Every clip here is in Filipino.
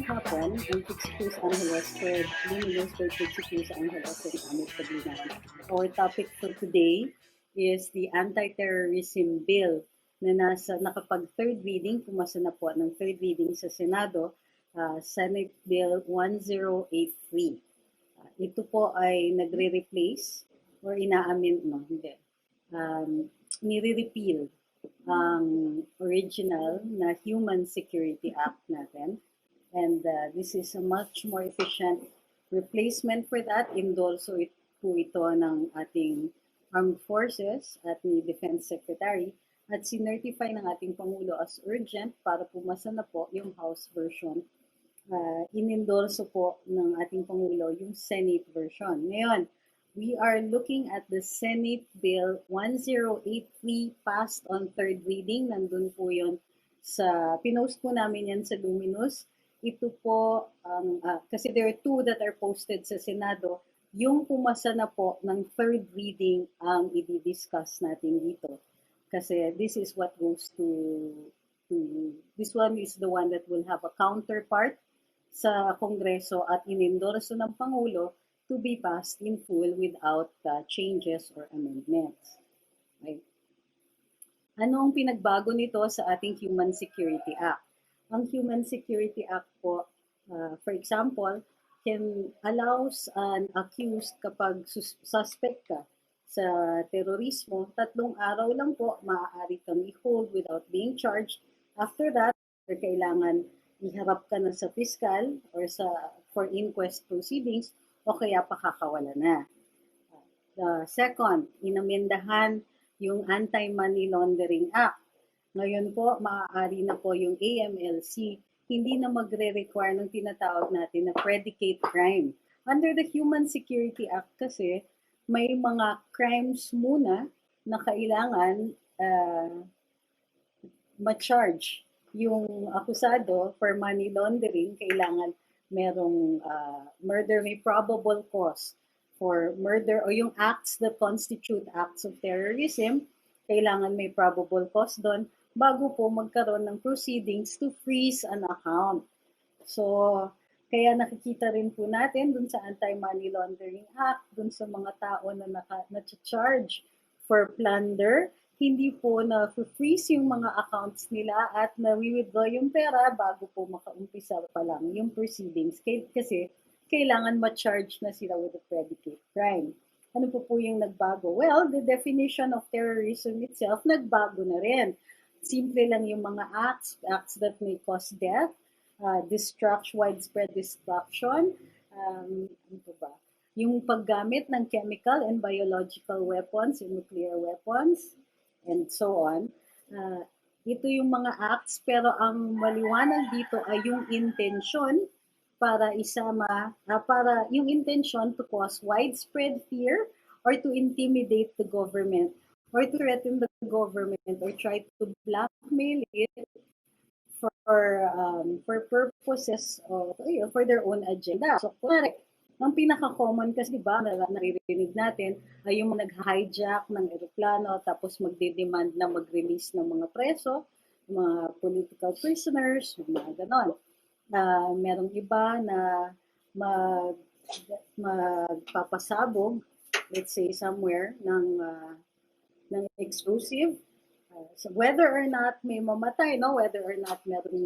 hapon. I'm Trixie Cruz-Angeles for Luminous by Trixie Cruz-Angeles and Ahmed Paglinawan. Our topic for today is the Anti-terrorism bill na nakapag third reading, pumasa na po ng third reading sa Senado, Senate Bill 1083. Ito po ay nagre-replace or nire-repeal ang original na Human Security Act natin. And this is a much more efficient replacement for that. Endorso po ito ng ating Armed Forces at ni Defense Secretary at sinertify ng ating Pangulo as urgent para pumasa na po yung House version. Inendorso po ng ating Pangulo yung Senate version. Ngayon, we are looking at the Senate Bill 1083 passed on third reading. Nandun po yun pinost po namin yan sa Luminous. Ito po, kasi there are two that are posted sa Senado, yung pumasa na po ng third reading ang i-discuss natin dito. Kasi this is what goes this one is the one that will have a counterpart sa Kongreso at inendorso ng Pangulo to be passed in full without changes or amendments. Okay. Ano ang pinagbago nito sa ating Human Security Act? Ang Human Security Act po, for example, allows an accused kapag suspect ka sa terorismo, 3 araw lang po maaari kang i-hold without being charged. After that, kailangan iharap ka na sa piskal or for inquest proceedings o kaya pakakawala na. The second, inamendahan yung Anti-Money Laundering Act. Ngayon po, maaari na po yung AMLC, hindi na magre-require ng tinatawag natin na predicate crime. Under the Human Security Act kasi, may mga crimes muna na kailangan ma-charge. Yung akusado for money laundering, kailangan merong murder, may probable cause for murder o yung acts that constitute acts of terrorism, kailangan may probable cause doon bago po magkaroon ng proceedings to freeze an account. So, kaya nakikita rin po natin dun sa Anti-Money Laundering Act, dun sa mga tao na na-charge for plunder, hindi po na-freeze yung mga accounts nila at na-withdraw yung pera bago po makaumpisa pa lang yung proceedings. Kasi kailangan ma-charge na sila with a predicate crime. Ano po yung nagbago? Well, the definition of terrorism itself nagbago na rin. Simple lang yung mga acts that may cause death, widespread destruction, yung paggamit ng chemical and biological weapons, yung nuclear weapons, and so on. Ito yung mga acts, pero ang maliwanag dito ay yung intention para yung intention to cause widespread fear or to intimidate the government or to threaten the government or try to blackmail it for purposes of, for their own agenda. So, correct. Ang pinaka-common kasi, diba, naririnig natin ay yung nag-hijack ng eroplano tapos magde-demand na mag-release ng mga preso, mga political prisoners, mga ganon. Merong iba na magpapasabog, let's say somewhere, ng explosive. So whether or not may mamatay, whether or not meron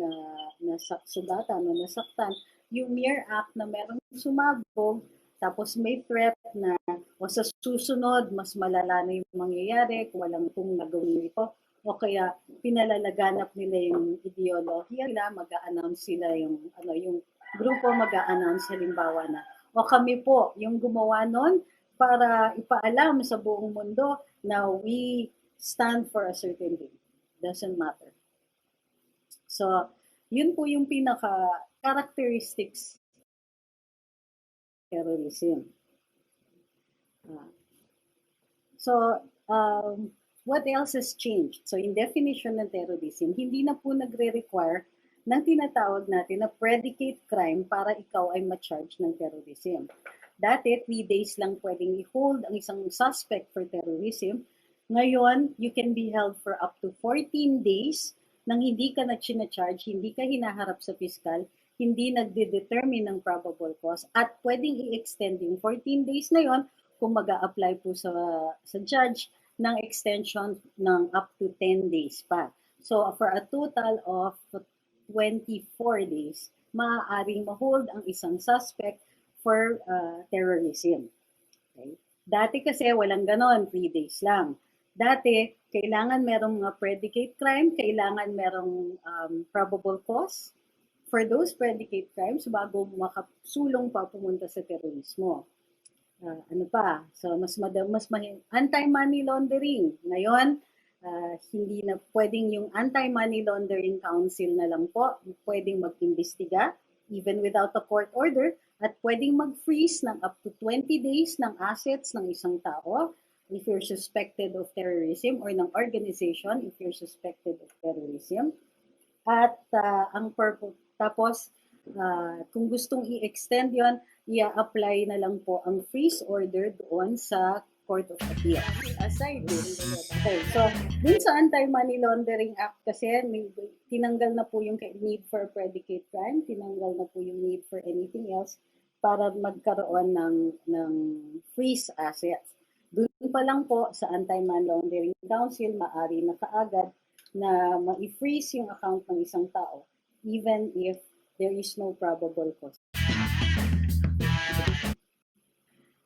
nasugatan o nasaktan, yung mere act na meron sumabog, tapos may threat na o sa susunod, mas malala na yung mangyayari kung nagawin ito, o kaya pinalalaganap nila yung ideolohiya nila, mag-a-announce sila yung grupo mag-a-announce halimbawa na, o kami po yung gumawa nun para ipaalam sa buong mundo na we stand for a certain thing. Doesn't matter. So, yun po yung pinaka-characteristics terrorism. What else has changed? So, in definition ng terrorism, hindi na po nagre-require ng tinatawag natin na predicate crime para ikaw ay ma-charge ng terrorism. Dati, 3 days lang pwedeng i-hold ang isang suspect for terrorism. Ngayon, you can be held for up to 14 days nang hindi ka na charge, hindi ka hinaharap sa piskal, hindi nagde-determine ng probable cause at pwedeng i-extend yung 14 days na yon kung mag-a-apply po sa judge ng extension ng up to 10 days pa. So for a total of 24 days, maaaring ma-hold ang isang suspect for terrorism. Okay? Dati kasi walang ganon, 3 days lang. Dati, kailangan merong predicate crime, kailangan merong probable cause for those predicate crimes bago makasulong pa pumunta sa terorismo. Ano pa? So, anti-money laundering. Ngayon, hindi na pwedeng yung Anti-Money Laundering Council na lang po, pwedeng mag-imbestiga even without a court order at pwedeng mag-freeze ng up to 20 days ng assets ng isang tao if you're suspected of terrorism or ng organization if you're suspected of terrorism. At tapos kung gustong i-extend yon, i-apply na lang po ang freeze order doon sa Court of Appeal. Aside din. Okay, so dun sa Anti-Money Laundering Act kasi, tinanggal na po yung need for predicate crime, tinanggal na po yung need for anything else para magkaroon ng freeze assets. Doon pa lang po sa Anti-Money Laundering Council, maaari na kaagad na ma-freeze yung account ng isang tao even if there is no probable cause.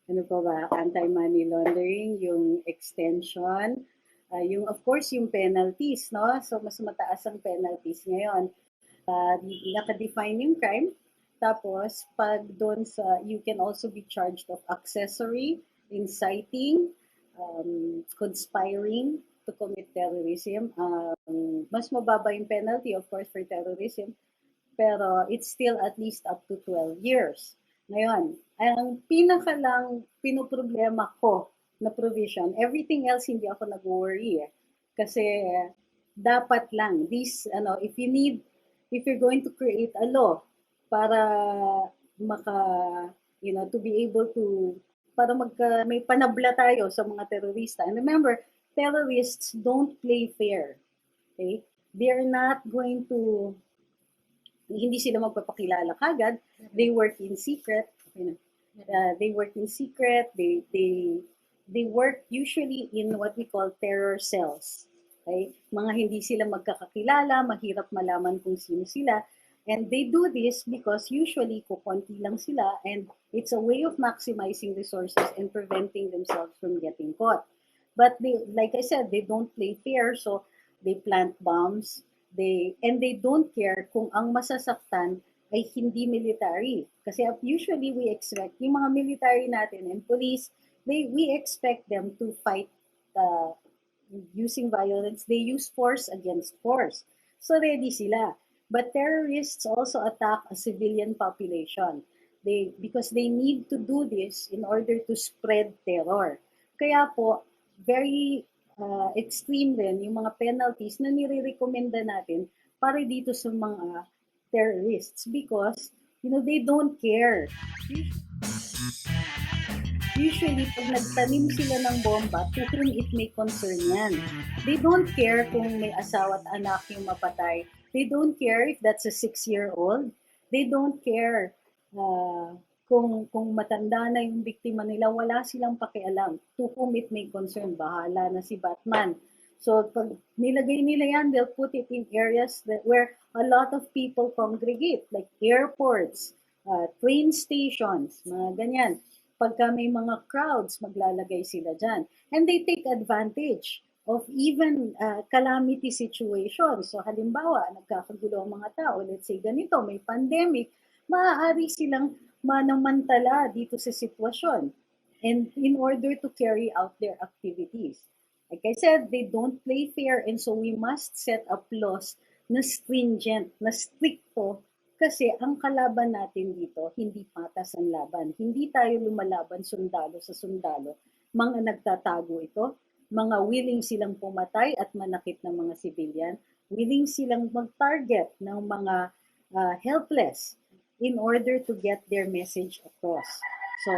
Ano pa ba? Anti-money laundering, yung extension, yung of course yung penalties, no? So mas mataas ang penalties ngayon. Naka-define yung crime. Tapos pag doon sa, you can also be charged of accessory, inciting, conspiring to commit terrorism. Mas mababa yung penalty of course for terrorism, pero it's still at least up to 12 years. Ngayon, ang pinakalang pinoproblema ko na provision, everything else hindi ako nag-worry kasi dapat lang this if you're going to create a law para to be able to may panabla tayo sa mga terorista. And remember, terrorists don't play fair. Okay? They're not going to hindi sila magpapakilala kagad. They work in secret. They work in secret. They work usually in what we call terror cells. Okay? Mga hindi sila magkakakilala, mahirap malaman kung sino sila. And they do this because usually kukunti lang sila and it's a way of maximizing resources and preventing themselves from getting caught. But like I said, they don't play fair, so they plant bombs. They don't care kung ang masasaktan ay hindi military. Kasi usually we expect, yung mga military natin and police, we expect them to fight using violence. They use force against force. So ready sila. But terrorists also attack a civilian population. Because they need to do this in order to spread terror. Kaya po, very extreme rin yung mga penalties na nire-recommenda natin para dito sa mga terrorists because they don't care. Usually, pag nagtanim sila ng bomba, to whom it may concern yan. They don't care kung may asawa at anak yung mapatay. They don't care if that's a 6-year-old. They don't care kung matanda na yung biktima nila, wala silang pakialam. To whom it may concern, bahala na si Batman. So pag nilagay nila yan, they'll put it in areas where a lot of people congregate, like airports, train stations, mga ganyan. Pagka may mga crowds, maglalagay sila dyan. And they take advantage of even calamity situations. So halimbawa, nagkakagulo ang mga tao, let's say ganito, may pandemic, maaari silang manamantala dito sa sitwasyon and in order to carry out their activities. Like I said, they don't play fair and so we must set up laws na stringent, na stricto kasi ang kalaban natin dito, hindi patas ang laban. Hindi tayo lumalaban sundalo sa sundalo. Mga nagtatago ito, mga willing silang pumatay at manakit ng mga civilian, willing silang mag-target ng mga helpless in order to get their message across. So,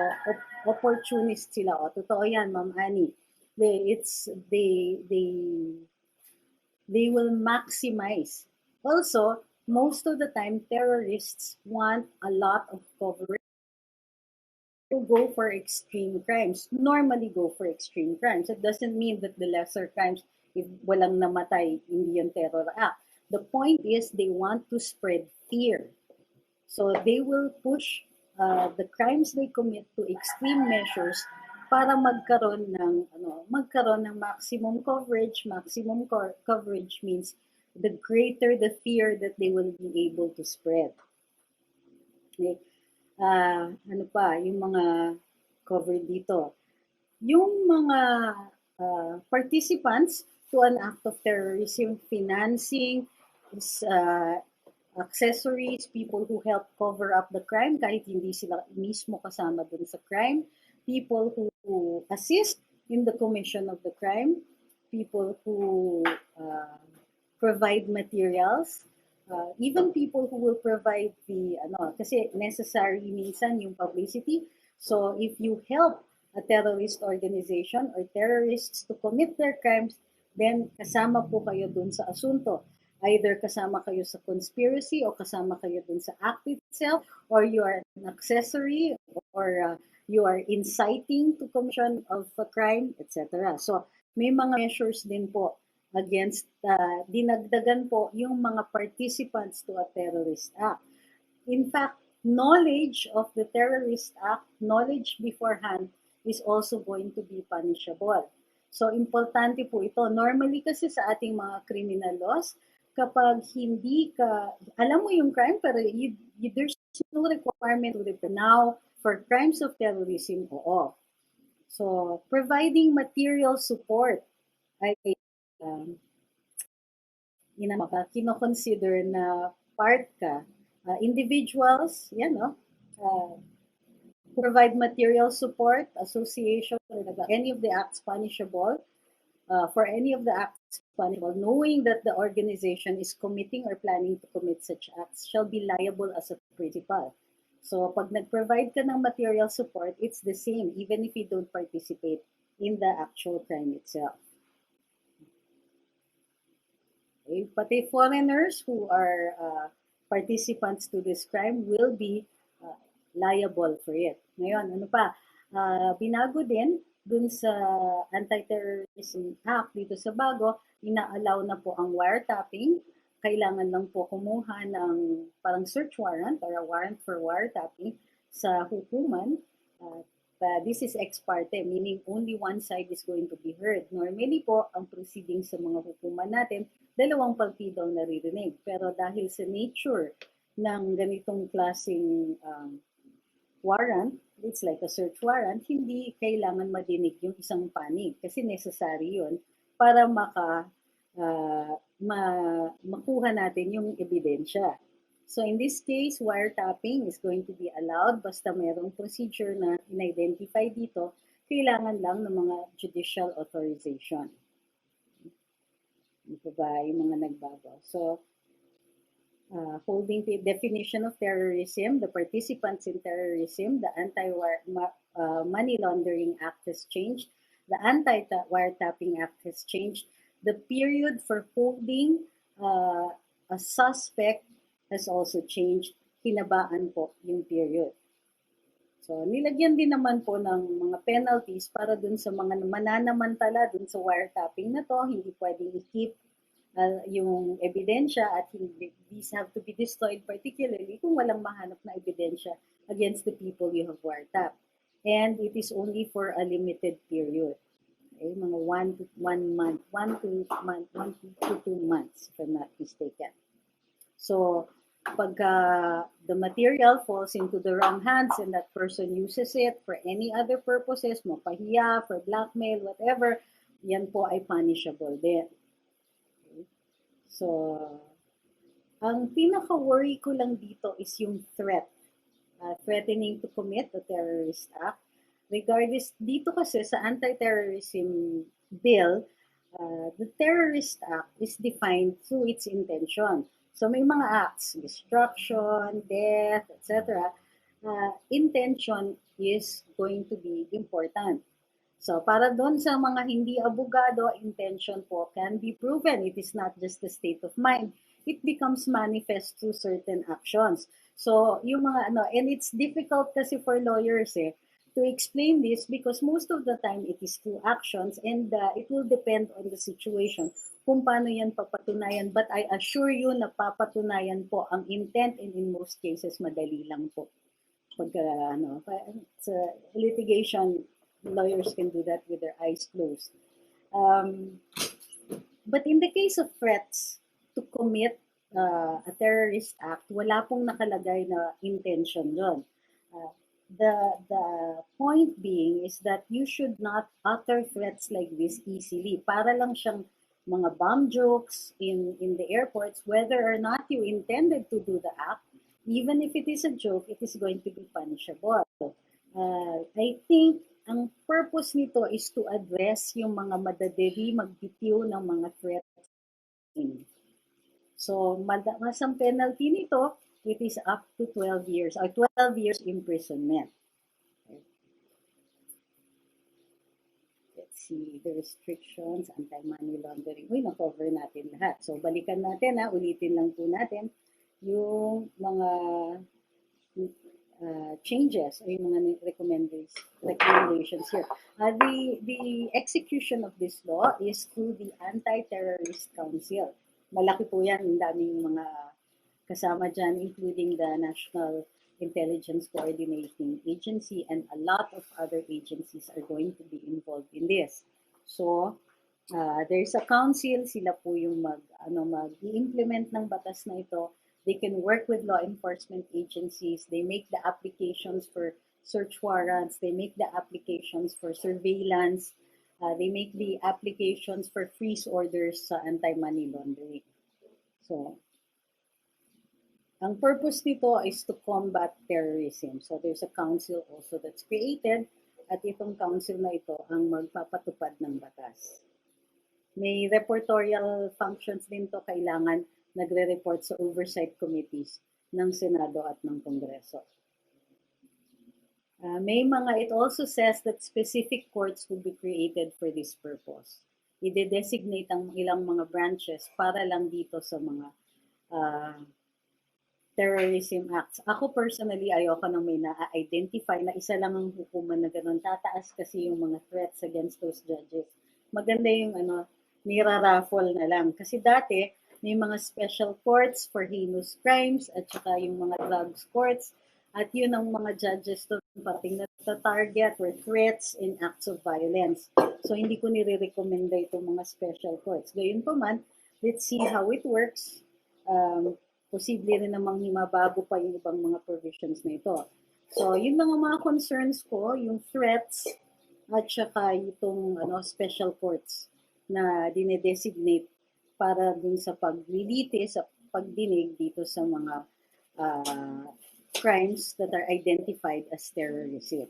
opportunist sila. O, totoo yan, Ma'am Annie. They will maximize. Also, most of the time, terrorists want a lot of coverage to go for extreme crimes. Normally go for extreme crimes. It doesn't mean that the lesser crimes, if walang namatay, hindi yung terror act. The point is they want to spread fear. So they will push the crimes they commit to extreme measures para magkaroon ng maximum coverage. Maximum coverage means the greater the fear that they will be able to spread. Okay? Ano pa, yung mga covered dito. Yung mga participants to an act of terrorism, financing, accessories, people who help cover up the crime kahit hindi sila mismo kasama dun sa crime, people who assist in the commission of the crime, people who provide materials, even people who will provide kasi necessary minsan yung publicity. So if you help a terrorist organization or terrorists to commit their crimes, then kasama po kayo dun sa asunto. Either kasama kayo sa conspiracy o kasama kayo dun sa act itself, or you are an accessory, or you are inciting to commission of a crime, etc. So may mga measures din po against, dinagdagan po yung mga participants to a terrorist act. In fact, knowledge of the terrorist act, knowledge beforehand, is also going to be punishable. So, importante po ito. Normally kasi sa ating mga criminal laws, kapag hindi ka, alam mo yung crime, pero there's no requirement to report. Now, for crimes of terrorism, oo. So, providing material support ay kino-consider na part ka. Individuals, yan no, provide material support, association, any of the acts punishable, for any of the acts punishable, knowing that the organization is committing or planning to commit such acts, shall be liable as a principal. So, pag nag-provide ka ng material support, it's the same, even if you don't participate in the actual crime itself. Okay? Pati foreigners who are participants to this crime will be liable for it. Ngayon, ano pa? Binago din dun sa Anti-terrorism Act dito sa bago, ina-allow na po ang wiretapping. Kailangan lang po kumuha ng parang search warrant or a warrant for wiretapping sa hukuman. This is ex parte, meaning only one side is going to be heard. Normally po, ang proceedings sa mga hukuman natin, dalawang partido ang naririnig. Pero dahil sa nature ng ganitong klaseng warrant, it's like a search warrant, hindi kailangan madinig yung isang panig kasi necessary yun para makuha natin yung ebidensya. So in this case, wiretapping is going to be allowed basta mayroong procedure na in-identify dito, kailangan lang ng mga judicial authorization. Ito ba yung mga nagbago? So, holding the definition of terrorism, the participants in terrorism, the Anti-Money Laundering Act has changed, the Anti-Wiretapping Act has changed, the period for holding a suspect has also changed. Hinabaan po yung period. So, nilagyan din naman po ng mga penalties para dun sa mga mananamantala dun sa wiretapping na to, hindi pwedeng i-keep yung ebidensya at these have to be destroyed particularly kung walang mahanap na ebidensya against the people you have wiretapped. And it is only for a limited period. Okay, mga 1 to 2 months, if I'm not mistaken. So, pagka the material falls into the wrong hands and that person uses it for any other purposes, mapahiya, for blackmail, whatever, yan po ay punishable din. Okay. So, ang pinaka-worry ko lang dito is yung threat. Threatening to commit a terrorist act. Regardless, dito kasi sa anti-terrorism bill, the terrorist act is defined through its intention. So may mga acts, destruction, death, etc. Intention is going to be important. So para doon sa mga hindi abogado, intention po can be proven. It is not just the state of mind. it becomes manifest through certain actions. So, yung mga ano, and it's difficult kasi for lawyers to explain this because most of the time it is through actions and it will depend on the situation kung paano yan papatunayan. But I assure you na papatunayan po ang intent and in most cases madali lang po. Pagka ano, sa litigation, lawyers can do that with their eyes closed. But in the case of threats to commit a terrorist act, wala pong nakalagay na intention doon. The point being is that you should not utter threats like this easily. Para lang siyang mga bomb jokes in the airports, whether or not you intended to do the act, even if it is a joke, it is going to be punishable. I think ang purpose nito is to address yung mga madadali magbitiw ng mga threats. So, mas ang penalty nito, it is up to 12 years or 12 years imprisonment. Let's see, the restrictions, anti-money laundering. Uy, na-cover natin lahat. So, balikan natin ulitin lang po natin yung mga changes or yung mga recommendations here. The execution of this law is through the Anti-Terrorist Council. Malaki po yan, ang daming mga kasama dyan, including the National Intelligence Coordinating Agency and a lot of other agencies are going to be involved in this. So, there's a council, sila po yung mag-i-implement ng batas na ito. They can work with law enforcement agencies. They make the applications for search warrants. They make the applications for surveillance. They make the applications for freeze orders sa anti-money laundering. So, ang purpose nito is to combat terrorism. So, there's a council also that's created at itong council na ito ang magpapatupad ng batas. May reportorial functions din to kailangan nagre-report sa oversight committees ng Senado at ng Kongreso. It also says that specific courts will be created for this purpose. I-designate ang ilang mga branches para lang dito sa mga terrorism acts. Ako personally, ayoko nang may na-identify na isa lang ang hukuman na gano'n. Tataas kasi yung mga threats against those judges. Maganda yung nira-raffle na lang. Kasi dati, may mga special courts for heinous crimes at saka yung mga drugs courts. At yun ang mga judges doon pating na-target were threats and acts of violence. So hindi ko nire-recommenda itong mga special courts. Gayun pa man, let's see how it works. Posible rin namang mabago pa yung ibang mga provisions na ito. So yun lang ang mga concerns ko, yung threats at saka itong special courts na dinedesignate para dun sa paglilitis, sa pagdinig dito sa mga crimes that are identified as terrorism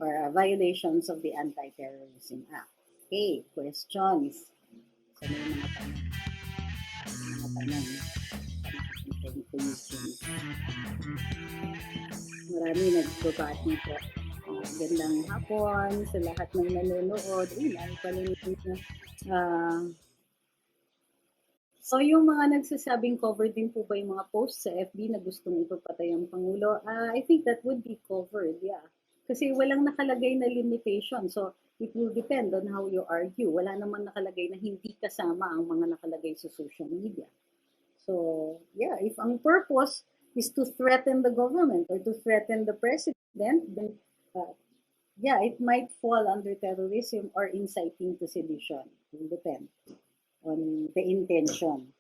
or violations of the Anti-Terrorism Act. Okay, questions? So, may mga tanong. Marami nagbabati po. Gandang hapon sa lahat ng nanonood. Lalo pala nito so, yung mga nagsasabing covered din po ba yung mga posts sa FB na gustong ipapatay ang Pangulo? I think that would be covered, yeah. Kasi walang nakalagay na limitation. So, it will depend on how you argue. Wala naman nakalagay na hindi kasama ang mga nakalagay sa social media. So, yeah, if ang purpose is to threaten the government or to threaten the president, then yeah, it might fall under terrorism or inciting to sedition. It will depend on the intention.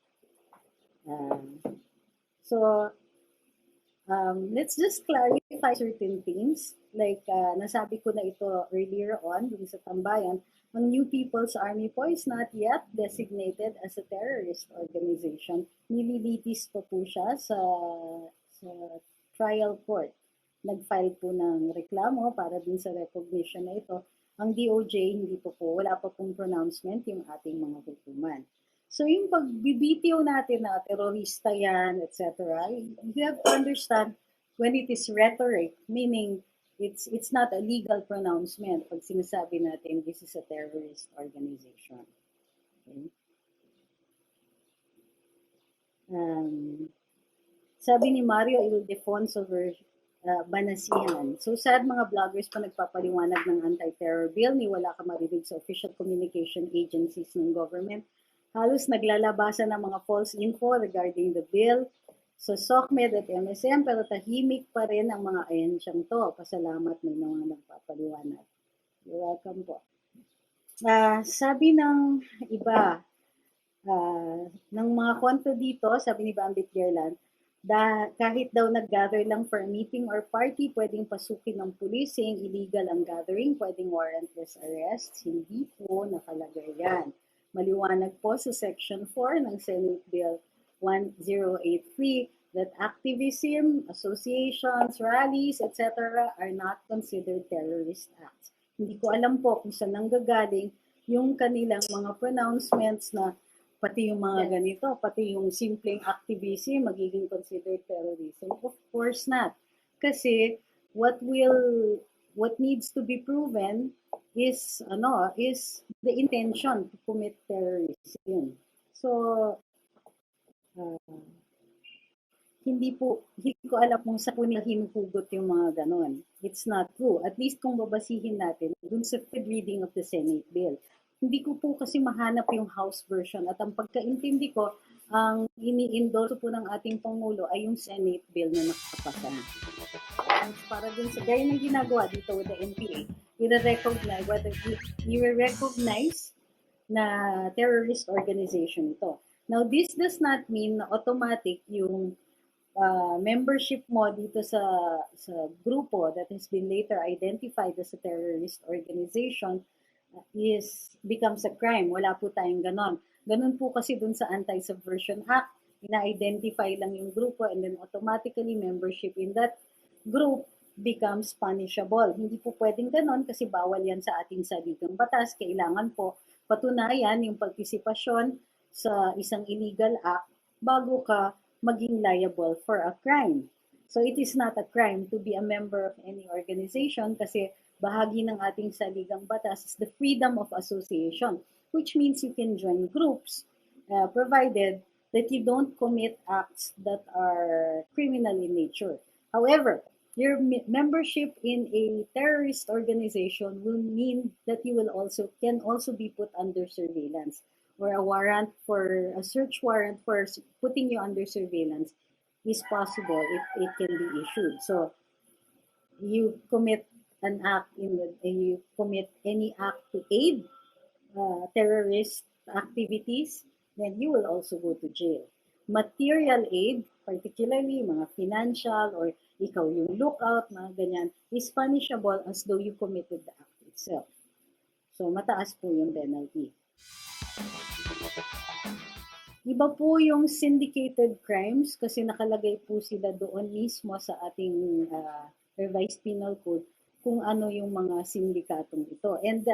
Let's just clarify certain things. Like, nasabi ko na ito earlier on dun sa tambayan, ang New People's Army po is not yet designated as a terrorist organization. Nililitis pa po siya sa trial court. Nag-file po ng reklamo para din sa recognition na ito. Ang DOJ, wala pa pong pronouncement yung ating mga hukuman. So yung pagbibitiw natin na terorista yan, etc., you have to understand when it is rhetoric, meaning it's not a legal pronouncement pag sinasabi natin this is a terrorist organization. Okay? Sabi ni Mario Ildefonso Banasihan. So sad mga vloggers pa nagpapaliwanag ng anti-terror bill ni wala ka marinig sa official communication agencies ng government. Halos naglalabasan ng mga false info regarding the bill sa SOCMED at MSM pero tahimik pa rin ang mga ahensyang to. Pasalamat may mga nagpapaliwanag. You're welcome po. Sabi ng iba, ng mga konto dito, sabi ni Bambit Gerland, kahit daw nag-gather lang for a meeting or party, pwedeng pasukin ng pulis, saying illegal ang gathering, pwedeng warrantless arrest. Hindi po nakalagay yan. Maliwanag po sa Section 4 ng Senate Bill 1083 that activism, associations, rallies, etc. are not considered terrorist acts. Hindi ko alam po kung saan nanggagaling yung kanilang mga pronouncements na pati yung mga ganito, pati yung simpleng activism magiging considered terrorism. Of course not. Kasi what needs to be proven is the intention to commit terrorism. So hindi ko alam kung sa nila hinuhugot yung mga ganon. It's not true. At least kung babasihin natin dun sa reading of the Senate bill. Hindi ko po kasi mahanap yung House version at ang pagkaintindi ko, ang ini-endorse po ng ating Pangulo ay yung Senate bill na nakapasa. Para dun sa gaya ng ginagawa dito with the NPA, i-recognize na terrorist organization ito. Now, this does not mean na automatic yung membership mo dito sa grupo that has been later identified as a terrorist organization becomes a crime. Wala po tayong ganon. Ganon po kasi dun sa Anti-Subversion Act, ina-identify lang yung grupo and then automatically membership in that group becomes punishable. Hindi po pwedeng ganon kasi bawal yan sa ating saligang batas. Kailangan po patunayan yung partisipasyon sa isang illegal act bago ka maging liable for a crime. So it is not a crime to be a member of any organization kasi bahagi ng ating saligang batas is the freedom of association, which means you can join groups provided that you don't commit acts that are criminal in nature. However, your membership in a terrorist organization will mean that you can also be put under surveillance, or a search warrant for putting you under surveillance is possible. It can be issued. So you commit an act you commit any act to aid terrorist activities, then you will also go to jail. Material aid, particularly mga financial or ikaw yung lookout, mga ganyan, is punishable as though you committed the act itself. So mataas po yung penalty. Iba po yung syndicated crimes kasi nakalagay po sila doon mismo sa ating revised penal code kung ano yung mga sindikatong ito. And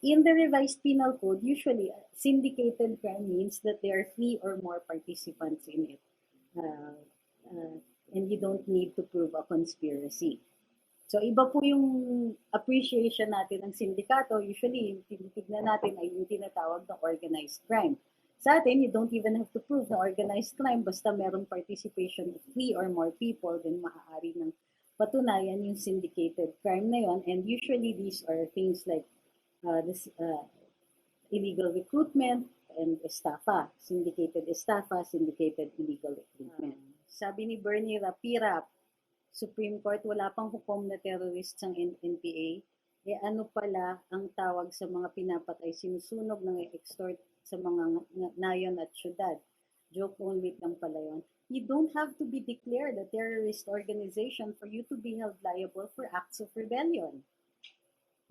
in the revised penal code, usually syndicated crime means that there are 3 or more participants in it. And you don't need to prove a conspiracy. So iba po yung appreciation natin ng sindikato. Usually, yung tinitignan natin ay yung tinatawag na organized crime. Sa atin, you don't even have to prove na organized crime. Basta merong participation of 3 or more people, then maaari ng patunayan yung syndicated crime na yon. And usually, these are things like illegal recruitment and estafa. Syndicated estafa, syndicated illegal recruitment. Sabi ni Bernie Rapirap, Supreme Court, wala pang hukom na terrorists ang NPA. Ano pala ang tawag sa mga pinapatay, sinusunog ng extort sa mga nayon at syudad. Joke only lang pala yun. You don't have to be declared a terrorist organization for you to be held liable for acts of rebellion.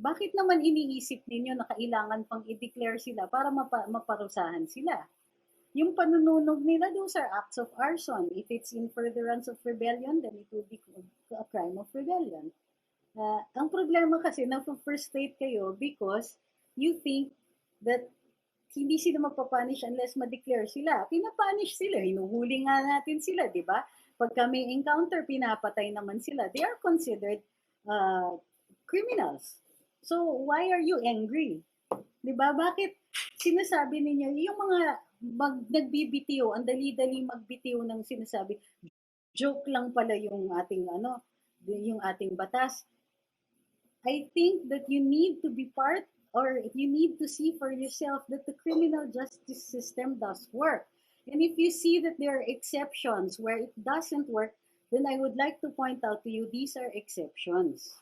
Bakit naman iniisip ninyo na kailangan pang i-declare sila para maparusahan sila? Yung panununog nila, those are acts of arson. If it's in furtherance of rebellion, then it will be a crime of rebellion. Ang problema kasi, na-frustrate kayo because you think that hindi sila mapapunish unless ma-declare sila. Pinapunish sila, hinuhuli nga natin sila, di ba? Pag kami encounter, pinapatay naman sila. They are considered criminals. So, why are you angry? Di ba? Bakit sinasabi ninyo, yung mga nagbibitiw, ang dali-dali magbitiw ng sinasabi, joke lang pala yung ating yung ating batas. I think that you need to be part, or you need to see for yourself that the criminal justice system does work. And if you see that there are exceptions where it doesn't work, then I would like to point out to you these are exceptions.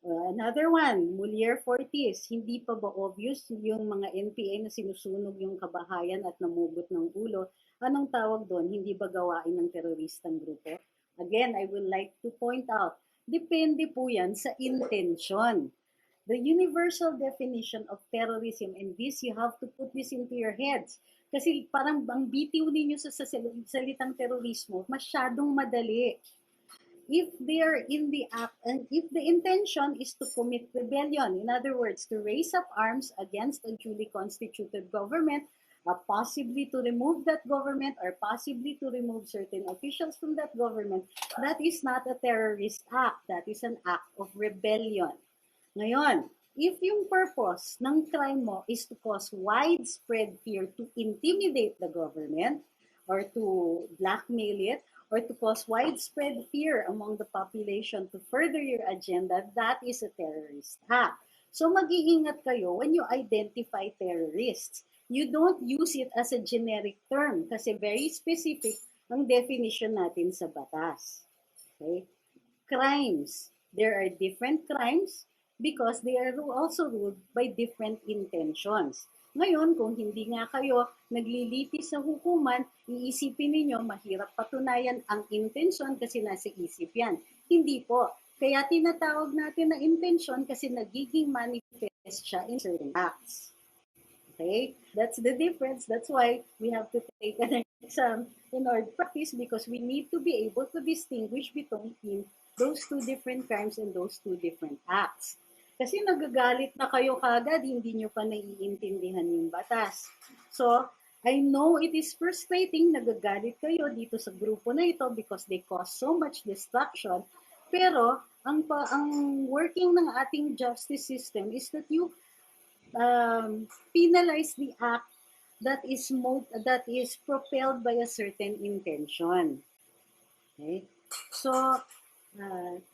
Another one, Mulier Fortis, hindi pa ba obvious yung mga NPA na sinusunog yung kabahayan at namugot ng ulo? Anong tawag doon? Hindi ba gawain ng teroristang grupo? Again, I would like to point out, depende po yan sa intention. The universal definition of terrorism, and this, you have to put this into your heads. Kasi parang ang bitiw ninyo sa salitang terorismo, masyadong madali. If they're in the act, and if the intention is to commit rebellion, in other words, to raise up arms against a duly constituted government, possibly to remove that government, or possibly to remove certain officials from that government, that is not a terrorist act. That is an act of rebellion. Ngayon, if yung purpose ng crime mo is to cause widespread fear, to intimidate the government, or to blackmail it, or to cause widespread fear among the population to further your agenda, that is a terrorist act. So mag-iingat kayo when you identify terrorists. You don't use it as a generic term kasi very specific ang definition natin sa batas. Okay? Crimes. There are different crimes because they are also ruled by different intentions. Ngayon, kung hindi nga kayo naglilitis sa hukuman, iisipin ninyo mahirap patunayan ang intensyon kasi nasa isip yan. Hindi po. Kaya tinatawag natin na intensyon kasi nagiging manifest siya in certain acts. Okay? That's the difference. That's why we have to take an exam in our practice because we need to be able to distinguish between those two different crimes and those two different acts. Kasi nagagalit na kayo kagad, hindi nyo pa naiintindihan yung batas. So, I know it is frustrating, nagagalit kayo dito sa grupo na ito because they cause so much destruction. Pero, ang working ng ating justice system is that you penalize the act that is propelled by a certain intention. Okay? So,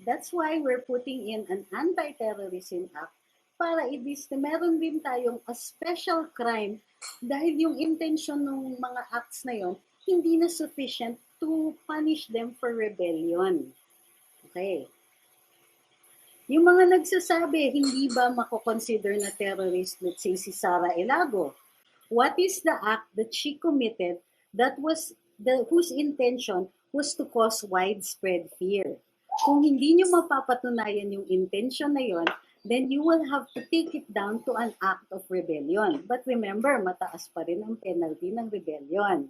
that's why we're putting in an Anti-terrorism Act para meron din tayong a special crime dahil yung intention ng mga acts na yon hindi na sufficient to punish them for rebellion. Okay. Yung mga nagsasabi, hindi ba mako-consider na terrorist, let's say si Sara Elago? What is the act that she committed that was whose intention was to cause widespread fear? Kung hindi nyo mapapatunayan yung intention na yon, then you will have to take it down to an act of rebellion. But remember, mataas pa rin ang penalty ng rebellion.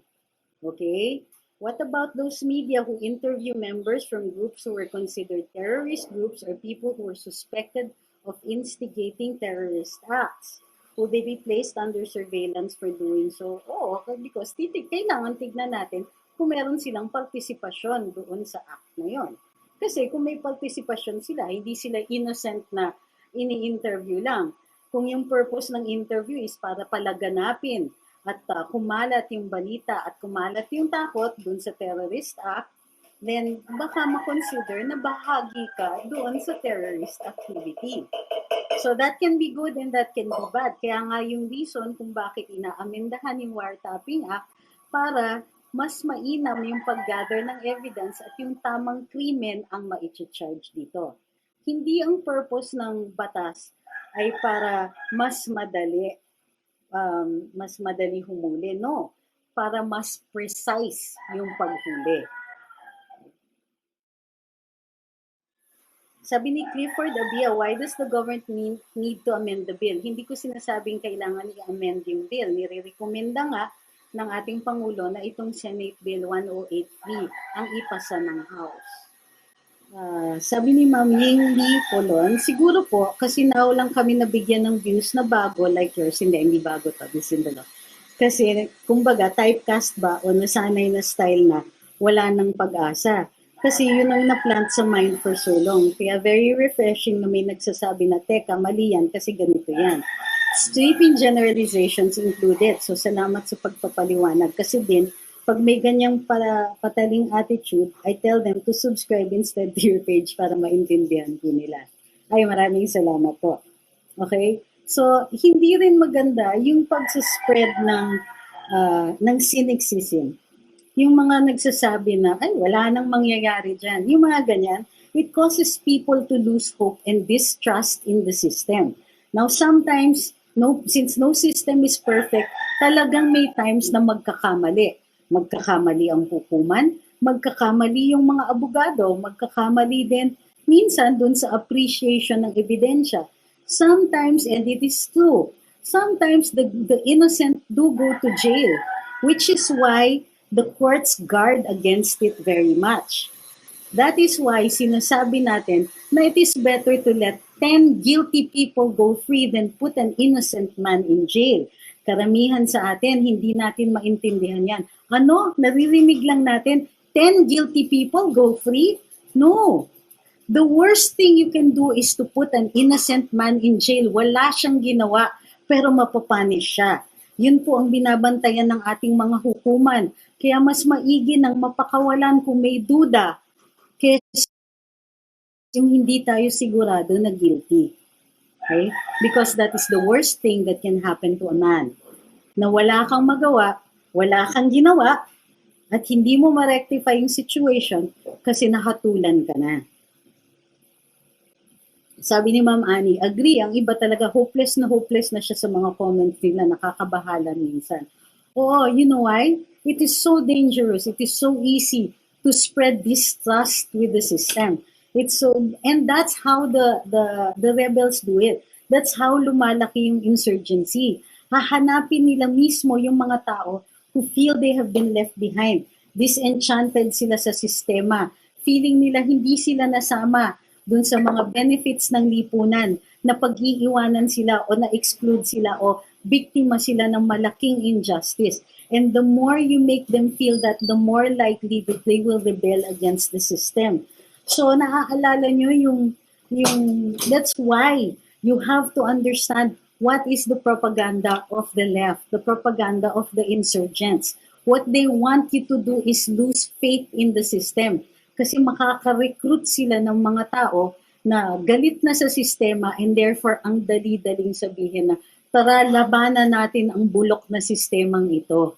Okay? What about those media who interview members from groups who were considered terrorist groups or people who were suspected of instigating terrorist acts? Will they be placed under surveillance for doing so? Oo, because kailangan tignan natin kung meron silang partisipasyon doon sa act na yon. Kasi kung may participation sila, hindi sila innocent na ini-interview lang. Kung yung purpose ng interview is para palaganapin at kumalat yung balita at kumalat yung takot dun sa terrorist act, then baka makonsider na bahagi ka doon sa terrorist activity. So that can be good and that can be bad. Kaya nga yung reason kung bakit inaamendahan yung wiretapping act para mas mainam yung pag-gather ng evidence at yung tamang krimen ang ma-charge dito. Hindi ang purpose ng batas ay para mas madali humuli. No, para mas precise yung paghuli. Sabi ni Clifford Abia, why does the government need to amend the bill? Hindi ko sinasabing kailangan i-amend yung bill. Nire-recommenda nga ng ating Pangulo na itong Senate Bill 1083 ang ipasa ng House. Sabi ni Ma'am Ying Lee Polon, siguro po kasi now lang kami nabigyan ng views na bago like yours, hindi bago to, this in the law. Kasi kumbaga typecast ba o nasanay na style na wala ng pag-asa. Kasi yun ang na-plant sa mind for so long. Kaya very refreshing na may nagsasabi na, teka, mali yan kasi ganito yan. Sweeping generalizations included. So salamat sa pagpapaliwanag. Kasi din, pag may ganyang pataling attitude, I tell them to subscribe instead to your page para maintindihan po nila. Ay, maraming salamat po. Okay? So, hindi rin maganda yung pag-spread ng cynicism. Yung mga nagsasabi na, ay, wala nang mangyayari dyan. Yung mga ganyan, it causes people to lose hope and distrust in the system. Now, sometimes, since no system is perfect, talagang may times na magkakamali. Magkakamali ang hukuman, magkakamali yung mga abogado, magkakamali din minsan dun sa appreciation ng ebidensya. Sometimes, and it is true, sometimes the innocent do go to jail, which is why the courts guard against it very much. That is why sinasabi natin na it is better to let 10 guilty people go free than put an innocent man in jail. Karamihan sa atin, hindi natin maintindihan yan. Ano? Naririnig lang natin, 10 guilty people go free? No. The worst thing you can do is to put an innocent man in jail. Wala siyang ginawa, pero mapapunish siya. Yun po ang binabantayan ng ating mga hukuman. Kaya mas maigi ng mapakawalan kung may duda kaysa yung hindi tayo sigurado na guilty. Okay? Because that is the worst thing that can happen to a man. Na wala kang magawa, wala kang ginawa, at hindi mo ma-rectify yung situation kasi nakatulan ka na. Sabi ni Ma'am Annie, agree, ang iba talaga hopeless na siya sa mga comments nila, nakakabahala minsan. Oo, you know why? It is so dangerous, it is so easy to spread distrust with the system. It's so, and that's how the rebels do it. That's how lumalaki yung insurgency. Hahanapin nila mismo yung mga tao who feel they have been left behind. Disenchanted sila sa sistema. Feeling nila hindi sila nasama dun sa mga benefits ng lipunan, na pag-iiwanan sila o na-exclude sila o biktima sila ng malaking injustice. And the more you make them feel that, the more likely that they will rebel against the system. So, naaalala nyo that's why you have to understand what is the propaganda of the left, the propaganda of the insurgents. What they want you to do is lose faith in the system. Kasi makaka-recruit sila ng mga tao na galit na sa sistema, and therefore ang dali-daling sabihin na tara, labanan natin ang bulok na sistemang ito.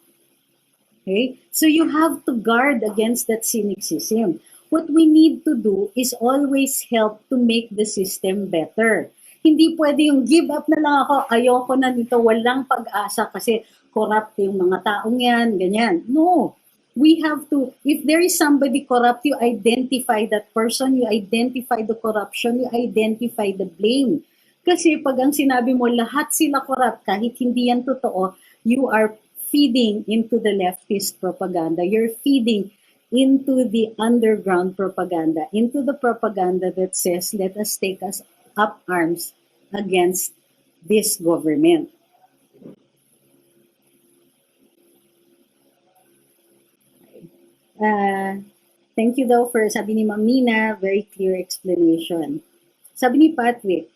Okay? So you have to guard against that cynicism. What we need to do is always help to make the system better. Hindi pwede yung give up na lang ako, ayoko na nito, walang pag-asa kasi corrupt yung mga taong yan, ganyan. No. We have to, if there is somebody corrupt, you identify that person, you identify the corruption, you identify the blame. Kasi pag ang sinabi mo, lahat sila corrupt, kahit hindi yan totoo, you are feeding into the leftist propaganda. You're feeding into the underground propaganda, into the propaganda that says, let us take us up arms against this government. Thank you daw for, sabi ni Ma'am Nina, very clear explanation. Sabi ni Patrick,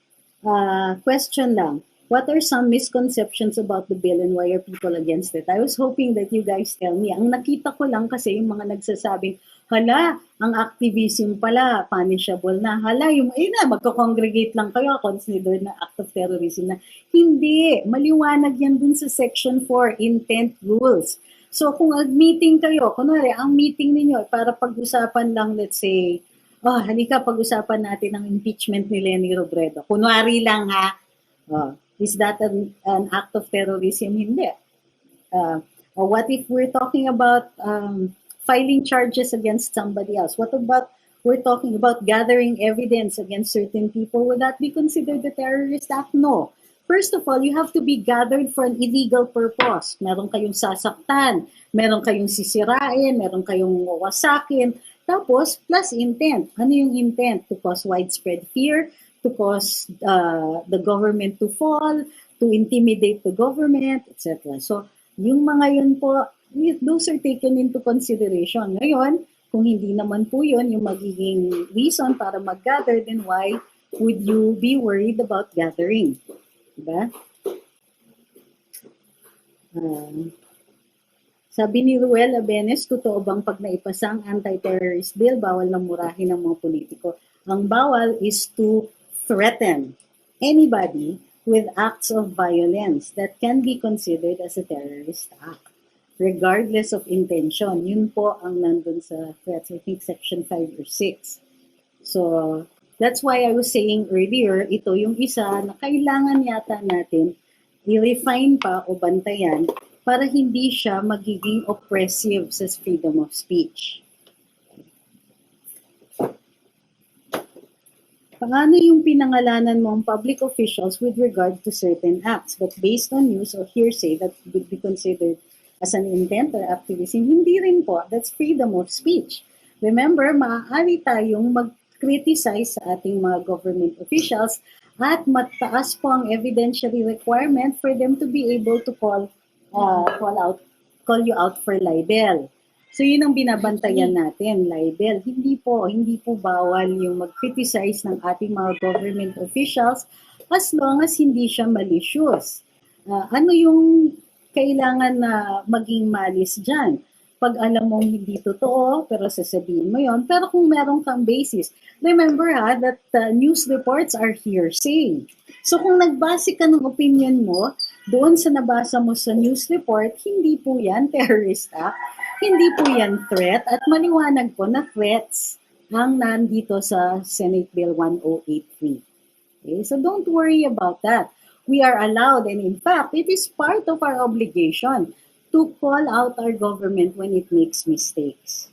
question lang, what are some misconceptions about the bill and why are people against it? I was hoping that you guys tell me. Ang nakita ko lang kasi yung mga nagsasabing, hala, ang activism pala, punishable na. Hala, yung, magko-congregate lang kayo, consider na act of terrorism na. Hindi, maliwanag yan dun sa Section 4, Intent Rules. So kung meeting kayo, kunwari, ang meeting ninyo para pag-usapan lang, let's say, halika pag-usapan natin ang impeachment ni Leni Robredo. Kunwari lang ha, is that an act of terrorism? Hindi. Or what if we're talking about filing charges against somebody else? What about, we're talking about gathering evidence against certain people? Would that be considered a terrorist act? No. First of all, you have to be gathered for an illegal purpose. Meron kayong sasaktan, meron kayong sisirain, meron kayong wawasakin, tapos plus intent. Ano yung intent? To cause widespread fear, to cause the government to fall, to intimidate the government, etc. So, yung mga yun po, those are taken into consideration. Ngayon, Kung hindi naman po yun yung magiging reason para mag-gather, then why would you be worried about gathering? Diba? Sabi ni Ruel Abenes, totoo bang pag naipasa ang anti-terrorist bill, bawal na murahin ng mga politiko? Ang bawal is to threaten anybody with acts of violence that can be considered as a terrorist act, regardless of intention. Yun po ang nandun sa threats, I think section 5 or 6. So, that's why I was saying earlier, ito yung isa na kailangan yata natin i-refine pa o bantayan para hindi siya magiging oppressive sa freedom of speech. Paano yung pinangalanan mo ang public officials with regard to certain acts but based on news or hearsay that would be considered as an intent or activism? Hindi rin po. That's freedom of speech. Remember, maaari tayong mag-criticize sa ating mga government officials at mataas po ang evidentiary requirement for them to be able to call you out for libel. So yun ang binabantayan natin, libel. Hindi po bawal yung mag-criticize ng ating mga government officials as long as hindi siya malicious. Ano yung kailangan na maging malis dyan? Pag alam mong hindi totoo, pero sasabihin mo yon. Pero kung meron kang basis, remember that news reports are hearsay. So kung nagbase ka ng opinion mo, doon sa nabasa mo sa news report, hindi po yan terrorist act, hindi po yan threat, at maliwanag po na threats ang nandito sa Senate Bill 1083. Okay? So don't worry about that. We are allowed, and in fact, it is part of our obligation to call out our government when it makes mistakes.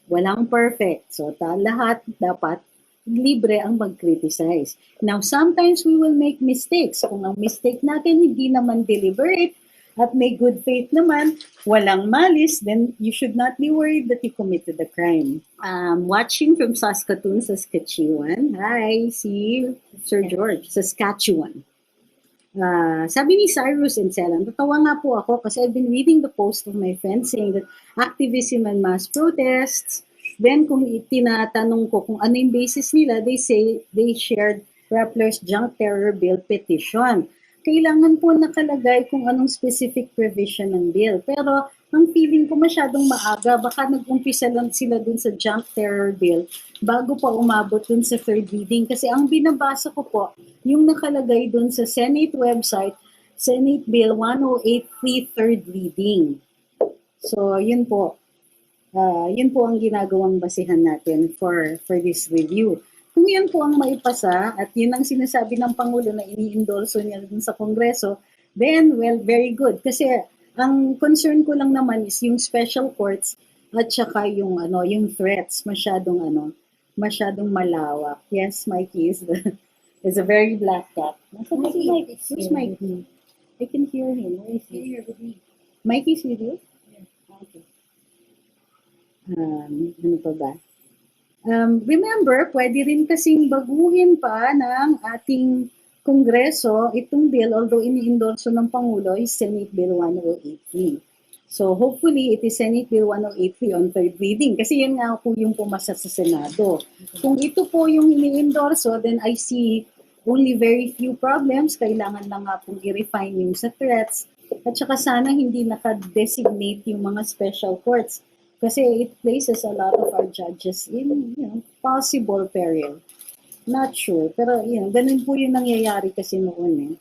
Walang perfect. So lahat dapat libre ang mag-criticize. Now, sometimes we will make mistakes. Kung ang mistake natin hindi naman deliberate at may good faith naman, walang malis, then you should not be worried that you committed a crime. Watching from Saskatoon, Saskatchewan. Hi, si Sir George, Saskatchewan. Sabi ni Cyrus and Celan, natawa nga po ako kasi I've been reading the post of my friends saying that activism and mass protests, then kung tinatanong ko kung ano yung basis nila, they say they shared Rappler's junk terror bill petition. Kailangan po nakalagay kung anong specific provision ng bill. Pero ang feeling ko masyadong maaga, baka nag-umpisa lang sila dun sa junk terror bill bago pa umabot dun sa third reading. Kasi ang binabasa ko po, yung nakalagay dun sa Senate website, Senate Bill 1083 third reading. So, yun po. Yun po ang ginagawang basihan natin for this review. Kung yan po ang maipasa at yun ang sinasabi ng Pangulo na ini-endorso niya dun sa Kongreso, then, well, very good. Kasi ang concern ko lang naman is yung special courts at saka yung threats masyadong malawak. Yes, Mikey is a very black cat. Mikey, who's Mikey? I can hear him. Where is he? Here with me. Mikey's with you? Yeah. Okay. Ano pa ba? Remember, pwede rin kasing baguhin pa ng ating Kongreso itong bill, although ini-endorso ng Pangulo, is Senate Bill 1083. So hopefully, it is Senate Bill 1083 on third reading. Kasi yan nga po yung pumasa sa Senado. Kung ito po yung ini-endorso, then I see only very few problems. Kailangan lang nga pong i-refine yung sa threats. At saka sana hindi naka-designate yung mga special courts. Kasi it places a lot of our judges in possible peril. Not sure. Pero ganun po yung nangyayari kasi noon.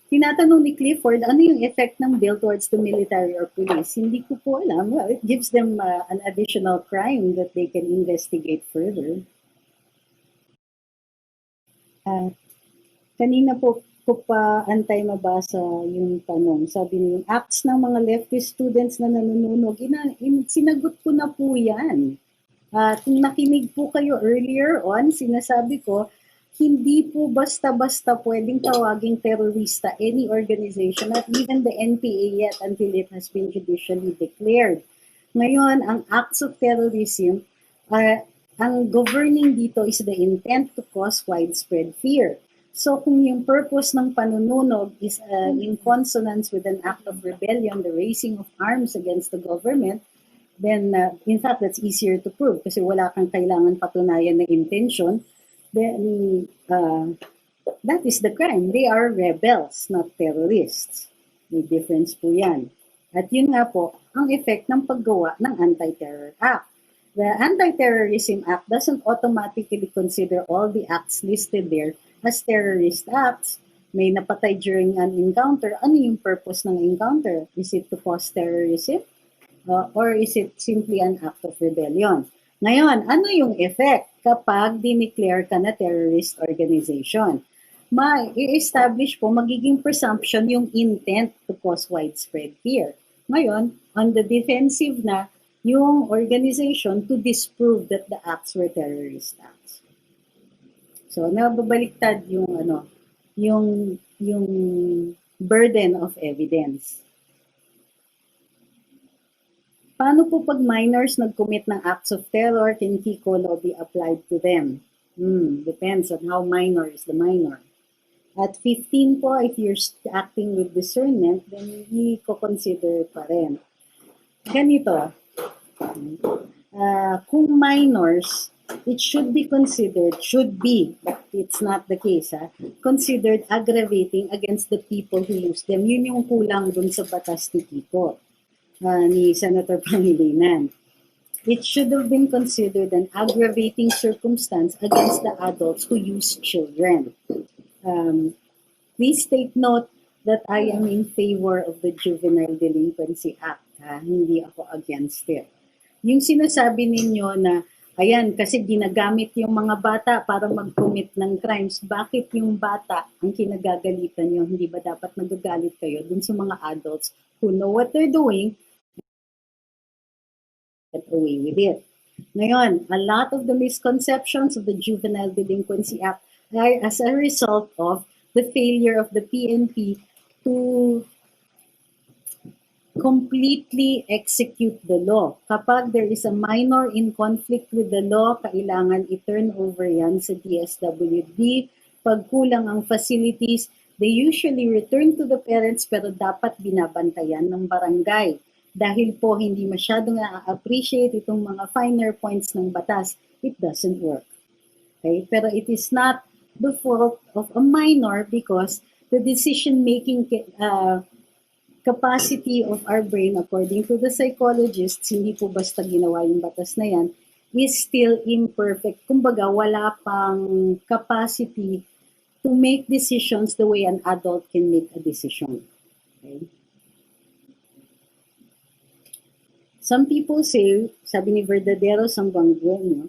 Tinatanong ni Clifford, ano yung effect ng bill towards the military or police? Hindi ko po alam. Well, it gives them an additional crime that they can investigate further. Kanina po ko pa antay mabasa yung tanong. Sabi niyo, yung acts ng mga leftist students na nanununog, sinagot ko na po yan. Kung nakinig po kayo earlier on, sinasabi ko, hindi po basta-basta pwedeng tawaging terorista any organization, not even the NPA yet until it has been judicially declared. Ngayon, ang acts of terrorism, ang governing dito is the intent to cause widespread fear. So kung yung purpose ng panununog is in consonance with an act of rebellion, the raising of arms against the government, then in fact, that's easier to prove kasi wala kang kailangan patunayan na intention, then that is the crime. They are rebels, not terrorists. May difference po yan. At yun nga po, ang effect ng paggawa ng Anti-Terror Act. The Anti-Terrorism Act doesn't automatically consider all the acts listed there as terrorist acts. May napatay during an encounter. Ano yung purpose ng encounter? Is it to cause terrorism? Or is it simply an act of rebellion? Ngayon, ano yung effect kapag dineclare ka na terrorist organization? Ma-establish po, magiging presumption yung intent to cause widespread fear. Ngayon, on the defensive na yung organization to disprove that the acts were terrorist acts. So, nababaliktad yung yung burden of evidence. Paano po pag minors nag-commit ng acts of terror, can KICO law be applied to them? Depends on how minor is the minor. At 15 po, if you're acting with discernment, then i-consider pa rin. Ganito, kung minors, it should be considered, but it's not the case, considered aggravating against the people who use them. Yun yung kulang dun sa batas ni Kiko, ni Senator Paglinawan. It should have been considered an aggravating circumstance against the adults who use children. Please take note that I am in favor of the Juvenile Delinquency Act. Hindi ako against it. Yung sinasabi ninyo na, ayan, kasi ginagamit yung mga bata para mag-commit ng crimes, bakit yung bata ang kinagagalitan nyo? Hindi ba dapat nagagalit kayo dun sa mga adults who know what they're doing, get away with it? Ngayon, a lot of the misconceptions of the Juvenile Delinquency Act are as a result of the failure of the PNP to completely execute the law. Kapag there is a minor in conflict with the law, kailangan i-turn over yan sa DSWD. Pag kulang ang facilities, they usually return to the parents pero dapat binabantayan ng barangay. Dahil po hindi masyadong na-appreciate itong mga finer points ng batas, it doesn't work. Okay? Pero it is not the fault of a minor because the decision-making capacity of our brain, according to the psychologists, hindi po basta ginawa yung batas na yan, is still imperfect. Kumbaga, wala pang capacity to make decisions the way an adult can make a decision. Okay? Some people say, sabi ni Verdadero Sambangueno,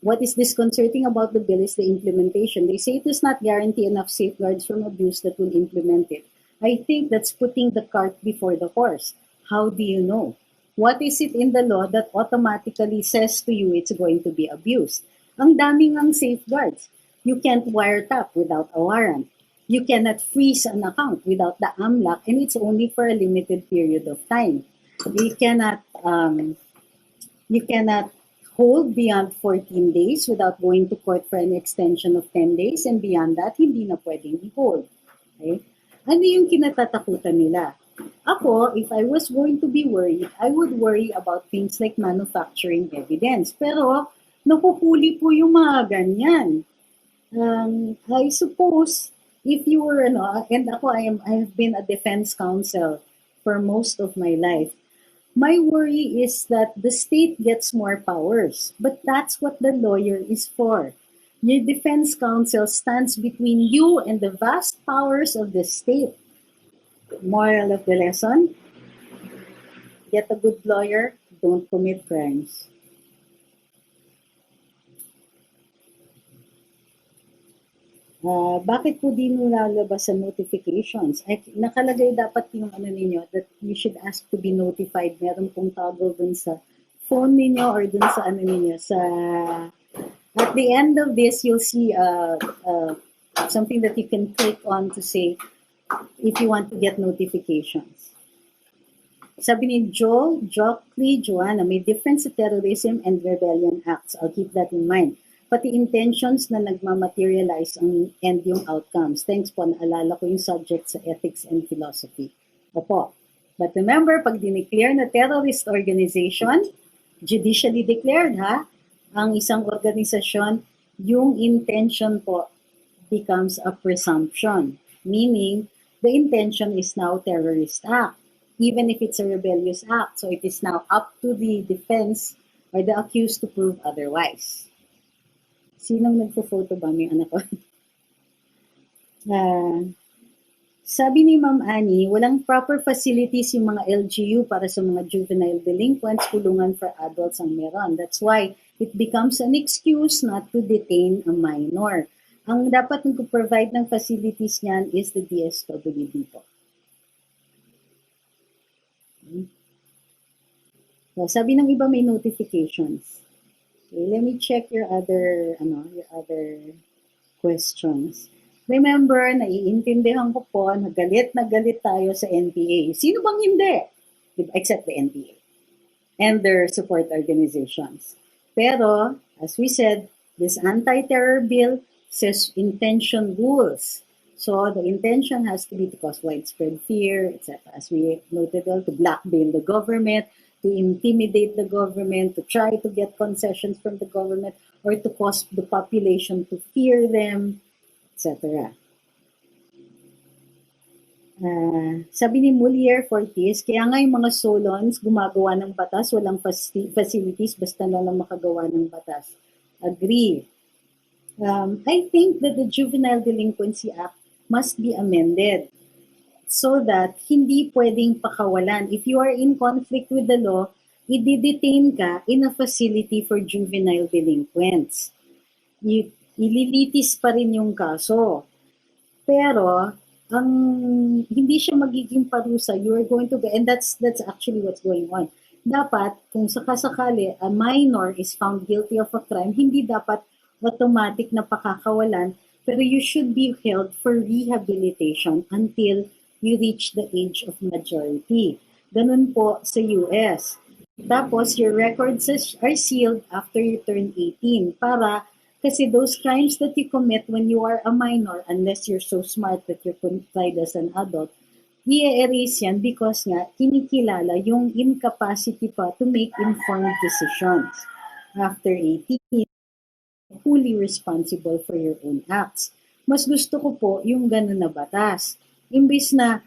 what is disconcerting about the bill is the implementation. They say it does not guarantee enough safeguards from abuse that will implement it. I think that's putting the cart before the horse. How do you know? What is it in the law that automatically says to you it's going to be abused? Ang daming ang safeguards. You can't wiretap without a warrant. You cannot freeze an account without the AMLAC, and it's only for a limited period of time. You cannot hold beyond 14 days without going to court for an extension of 10 days, and beyond that, hindi na pwedeng i-hold. Okay? Ano yung kinatatakutan nila? Ako, if I was going to be worried, I would worry about things like manufacturing evidence. Pero, nakuhuli po yung mga ganyan. I suppose, if you were, and ako, I have been a defense counsel for most of my life. My worry is that the state gets more powers, but that's what the lawyer is for. Your defense counsel stands between you and the vast powers of the state. Moral of the lesson, get a good lawyer, don't commit crimes. Bakit po di nyo lalabas sa notifications? Nakalagay dapat yung ninyo that you should ask to be notified. Meron pong toggle dun sa phone ninyo or dun sa ninyo. At the end of this, you'll see something that you can click on to say if you want to get notifications. Sabi ni Joanna, may difference sa terrorism and rebellion acts. I'll keep that in mind. pati intentions na nagmamaterialize and yung outcomes. Thanks po, naalala ko yung subject sa ethics and philosophy. Opo. But remember, pag dineclare na terrorist organization, judicially declared ha, ang isang organisasyon, yung intention po becomes a presumption. Meaning, the intention is now terrorist act, even if it's a rebellious act. So it is now up to the defense or the accused to prove otherwise. Sinong nagpo-photo ba? May anak ko. Sabi ni Ma'am Annie, walang proper facilities yung mga LGU para sa mga juvenile delinquents, kulungan for adults ang meron. That's why it becomes an excuse not to detain a minor. Ang dapat nag-provide ng facilities niyan is the DSWD po. So, sabi ng iba may notifications. Okay, let me check your other questions. Remember, naiintindihan ko po na galit tayo sa NPA. Sino bang hindi? Except the NPA and their support organizations. Pero, as we said, this anti-terror bill says intention rules. So, the intention has to be to cause widespread fear, etc. As we noted, to blackmail the government, to intimidate the government, to try to get concessions from the government, or to cause the population to fear them, etc. Sabi ni Mulier Fortis, kaya nga yung mga solons gumagawa ng batas, walang facilities, basta na lang makagawa ng batas. Agree. I think that the Juvenile Delinquency Act must be amended so that hindi pwedeng pakawalan. If you are in conflict with the law, i-detain ka in a facility for juvenile delinquents. Ililitis pa rin yung kaso. Pero, hindi siya magiging parusa. You are going to be, and that's actually what's going on. Dapat, kung sakasakali, a minor is found guilty of a crime, hindi dapat automatic na pakakawalan, pero you should be held for rehabilitation until you reach the age of majority. Ganun po sa US. Tapos, your records are sealed after you turn 18 para kasi those crimes that you commit when you are a minor, unless you're so smart that you're tried as an adult, i-erase yan because nga kinikilala yung incapacity pa to make informed decisions. After 18, fully responsible for your own acts. Mas gusto ko po yung ganun na batas. Imbis na,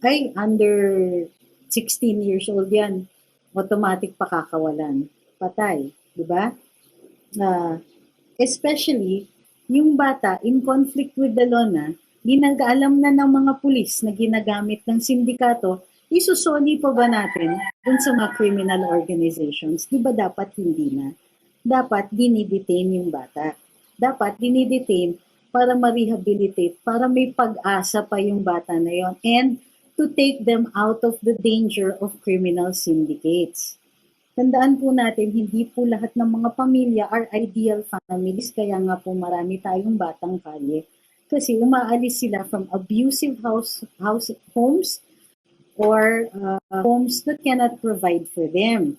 ay, under 16 years old yan, automatic pakakawalan. Patay. Diba? Especially, yung bata in conflict with the law na, ginag-alam na ng mga pulis na ginagamit ng sindikato, isusoli pa ba natin dun sa mga criminal organizations? Diba dapat hindi na? Dapat dinidetain yung bata. Dapat dinidetain para ma-rehabilitate, para may pag-asa pa yung bata na yon, and to take them out of the danger of criminal syndicates. Tandaan po natin, hindi po lahat ng mga pamilya are ideal families, kaya nga po marami tayong batang kalye. Kasi umaalis sila from abusive homes or homes that cannot provide for them.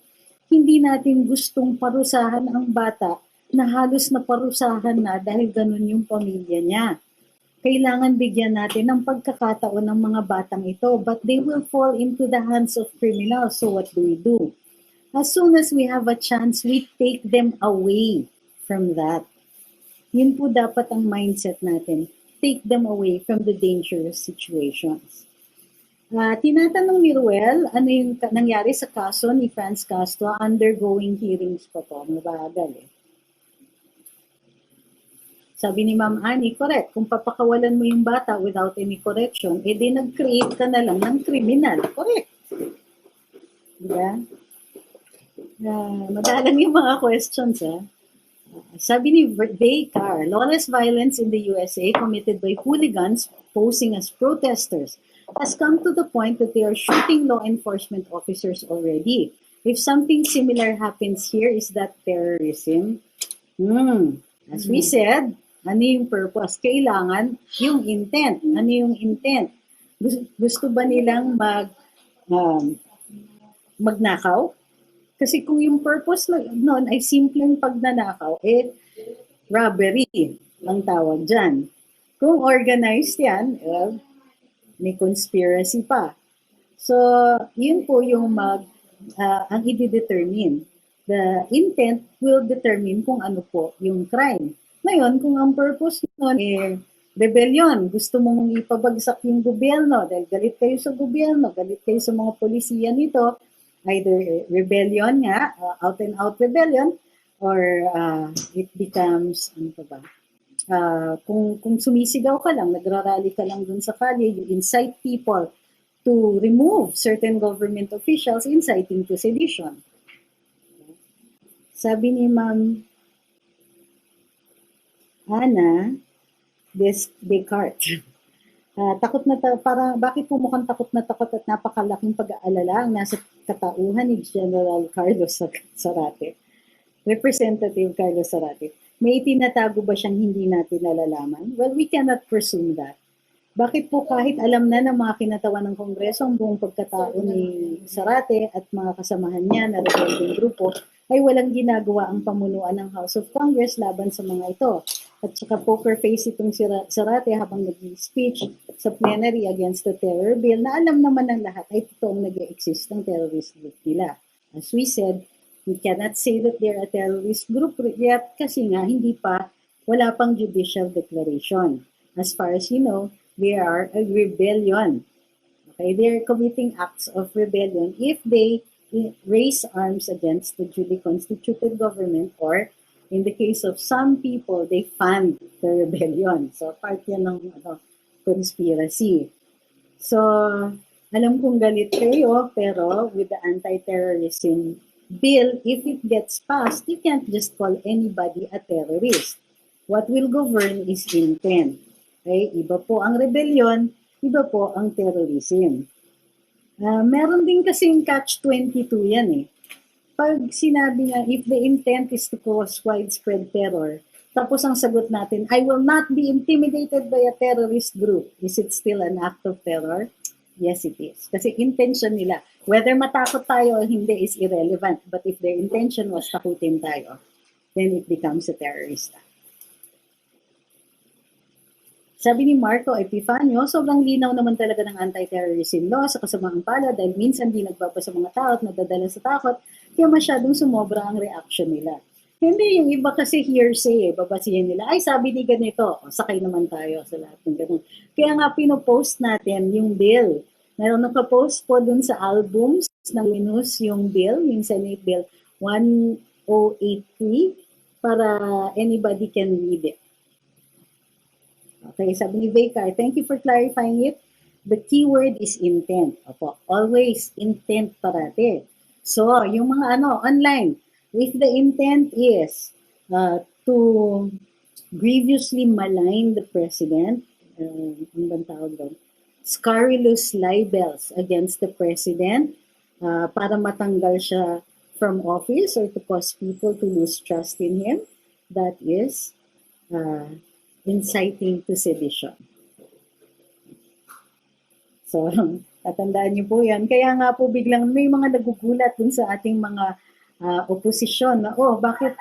Hindi natin gustong parusahan ang bata na halos naparusahan na dahil ganun yung pamilya niya. Kailangan bigyan natin ng pagkakataon ng mga batang ito, but they will fall into the hands of criminals. So what do? As soon as we have a chance, we take them away from that. Yun po dapat ang mindset natin. Take them away from the dangerous situations. Tinatanong ni Ruel, ano yung nangyari sa kaso ni Franz Castro, undergoing hearings pa po, mabagal eh. Sabi ni Ma'am Annie, correct, kung papakawalan mo yung bata without any correction, edi nag-create ka na lang ng criminal. Correct. Diba? Madalang yung mga questions, ha? Sabi ni Vaycar, lawless violence in the USA committed by hooligans posing as protesters has come to the point that they are shooting law enforcement officers already. If something similar happens here, is that terrorism? As we said, ano yung purpose? Kailangan yung intent. Ano yung intent? Gusto ba nilang magnakaw? Kasi kung yung purpose noon ay simpleng pagnanakaw, robbery ang tawag dyan. Kung organized yan, well, may conspiracy pa. So, yun po yung ang i-determine. The intent will determine kung ano po yung crime. Ngayon, kung ang purpose nun rebellion, gusto mong ipabagsak yung gobyerno dahil galit kayo sa gobyerno, galit kayo sa mga polisiya nito, either rebellion nga, out and out rebellion, or it becomes, ano pa ba, kung sumisigaw ka lang, nagrarally ka lang dun sa kalye, you incite people to remove certain government officials inciting to sedition. Sabi ni Ma'am Ana Descartes, takot na para bakit po mukhang takot at napakalaking pag-aalala ang nasa katauhan ni General Carlos Zarate, Representative Carlos Zarate. May itinatago ba siyang hindi natin nalalaman? Well, we cannot presume that. Bakit po kahit alam na ng mga kinatawan ng Kongreso ang buong pagkatao ni Zarate at mga kasamahan niya na rebeldeng grupo, ay walang ginagawa ang pamunuan ng House of Congress laban sa mga ito. At saka poker face itong si Zarate habang nag-speech sa plenary against the terror bill na alam naman ng lahat ay totoong nag-exist ng terrorist group nila. As we said, we cannot say that they're a terrorist group yet kasi nga hindi pa, wala pang judicial declaration. As far as you know, they are a rebellion. Okay, they're committing acts of rebellion if they raise arms against the duly constituted government, or in the case of some people, they fund the rebellion. So, part yan ng conspiracy. So, alam kong galit kayo, pero with the anti-terrorism bill, if it gets passed, you can't just call anybody a terrorist. What will govern is intent. Okay? Iba po ang rebellion, iba po ang terrorism. Meron din kasing catch-22 yan eh. Pag sinabi nga, if the intent is to cause widespread terror, tapos ang sagot natin, I will not be intimidated by a terrorist group. Is it still an act of terror? Yes, it is. Kasi intention nila, whether matakot tayo o hindi is irrelevant. But if their intention was takutin tayo, then it becomes a terrorist act. Sabi ni Marco Epifanio, sobrang linaw naman talaga ng anti-terrorism law sa kasamaang palad dahil minsan di nagbabasa mga tao at nadadala sa takot, kaya masyadong sumobra ang reaction nila. Hindi, yung iba kasi hearsay babasihin nila, ay sabi ni ganito, sakay naman tayo sa lahat ng ganun. Kaya nga pinopost natin yung bill. Meron nakapost po dun sa albums ng Luminous yung bill, yung Senate Bill 1083, para anybody can read it. Okay, sabi ni Vekar, thank you for clarifying it. The keyword is intent. Opo, always intent parate. So, yung mga online, if the intent is to grievously malign the president, ang bang tawag doon? Scurrilous libels against the president para matanggal siya from office or to cause people to lose trust in him, that is inciting to sedition. So, tatandaan niyo po yan. Kaya nga po biglang may mga nagugulat dun sa ating mga oposisyon na, bakit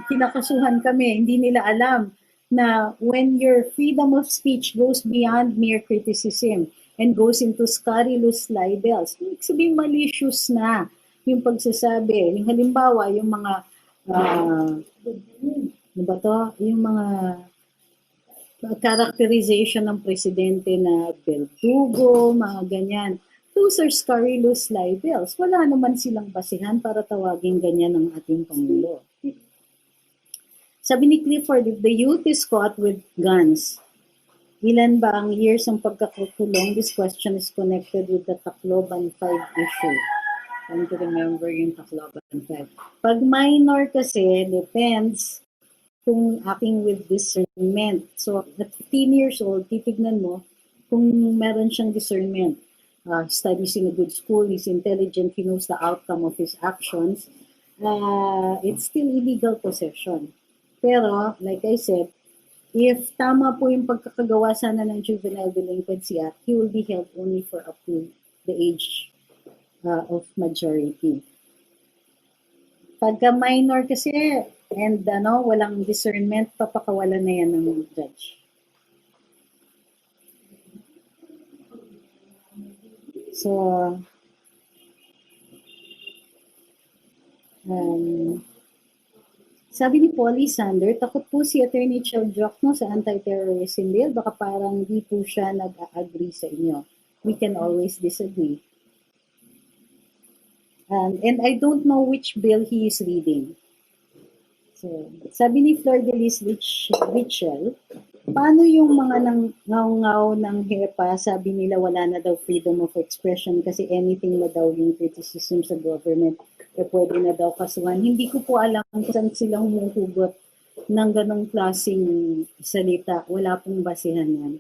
kinakasuhan kami? Hindi nila alam na when your freedom of speech goes beyond mere criticism and goes into scurrilous libels, ibig sabihin malicious na yung pagsasabi. Yung halimbawa, yung mga yung mga characterization ng presidente na beldugo, mga ganyan. Those are scurrilous libels. Wala naman silang basihan para tawagin ganyan ng ating Pangulo. Sabi ni Clifford, if the youth is caught with guns, ilan ba ang years ng pagkakakulong? This question is connected with the Tacloban 5 issue. Trying to remember yung Tacloban 5. Pag minor kasi, depends kung aking with discernment. So, at 15 years old, titignan mo kung meron siyang discernment. Studies in a good school, he's intelligent, he knows the outcome of his actions. It's still illegal possession. Pero, like I said, if tama po yung pagkakagawa sana ng Juvenile Delinquency Act, he will be held only for up to the age of majority. Pagka minor kasi, And walang discernment, papakawalan na yan ng judge. So, sabi ni Polly Sander, takot po si Attorney Chaldrocno sa anti-terrorism bill. Baka parang di po siya nag-agree sa inyo. We can always disagree. And I don't know which bill he is reading. So, sabi ni Flor de Lis Richel, paano yung mga nangaw ng HEPA, sabi nila wala na daw freedom of expression kasi anything na daw yung criticism sa government, pwede na daw kasuhan. Hindi ko po alam kung saan sila humuhugot ng ganong klaseng salita. Wala pong basihan yan.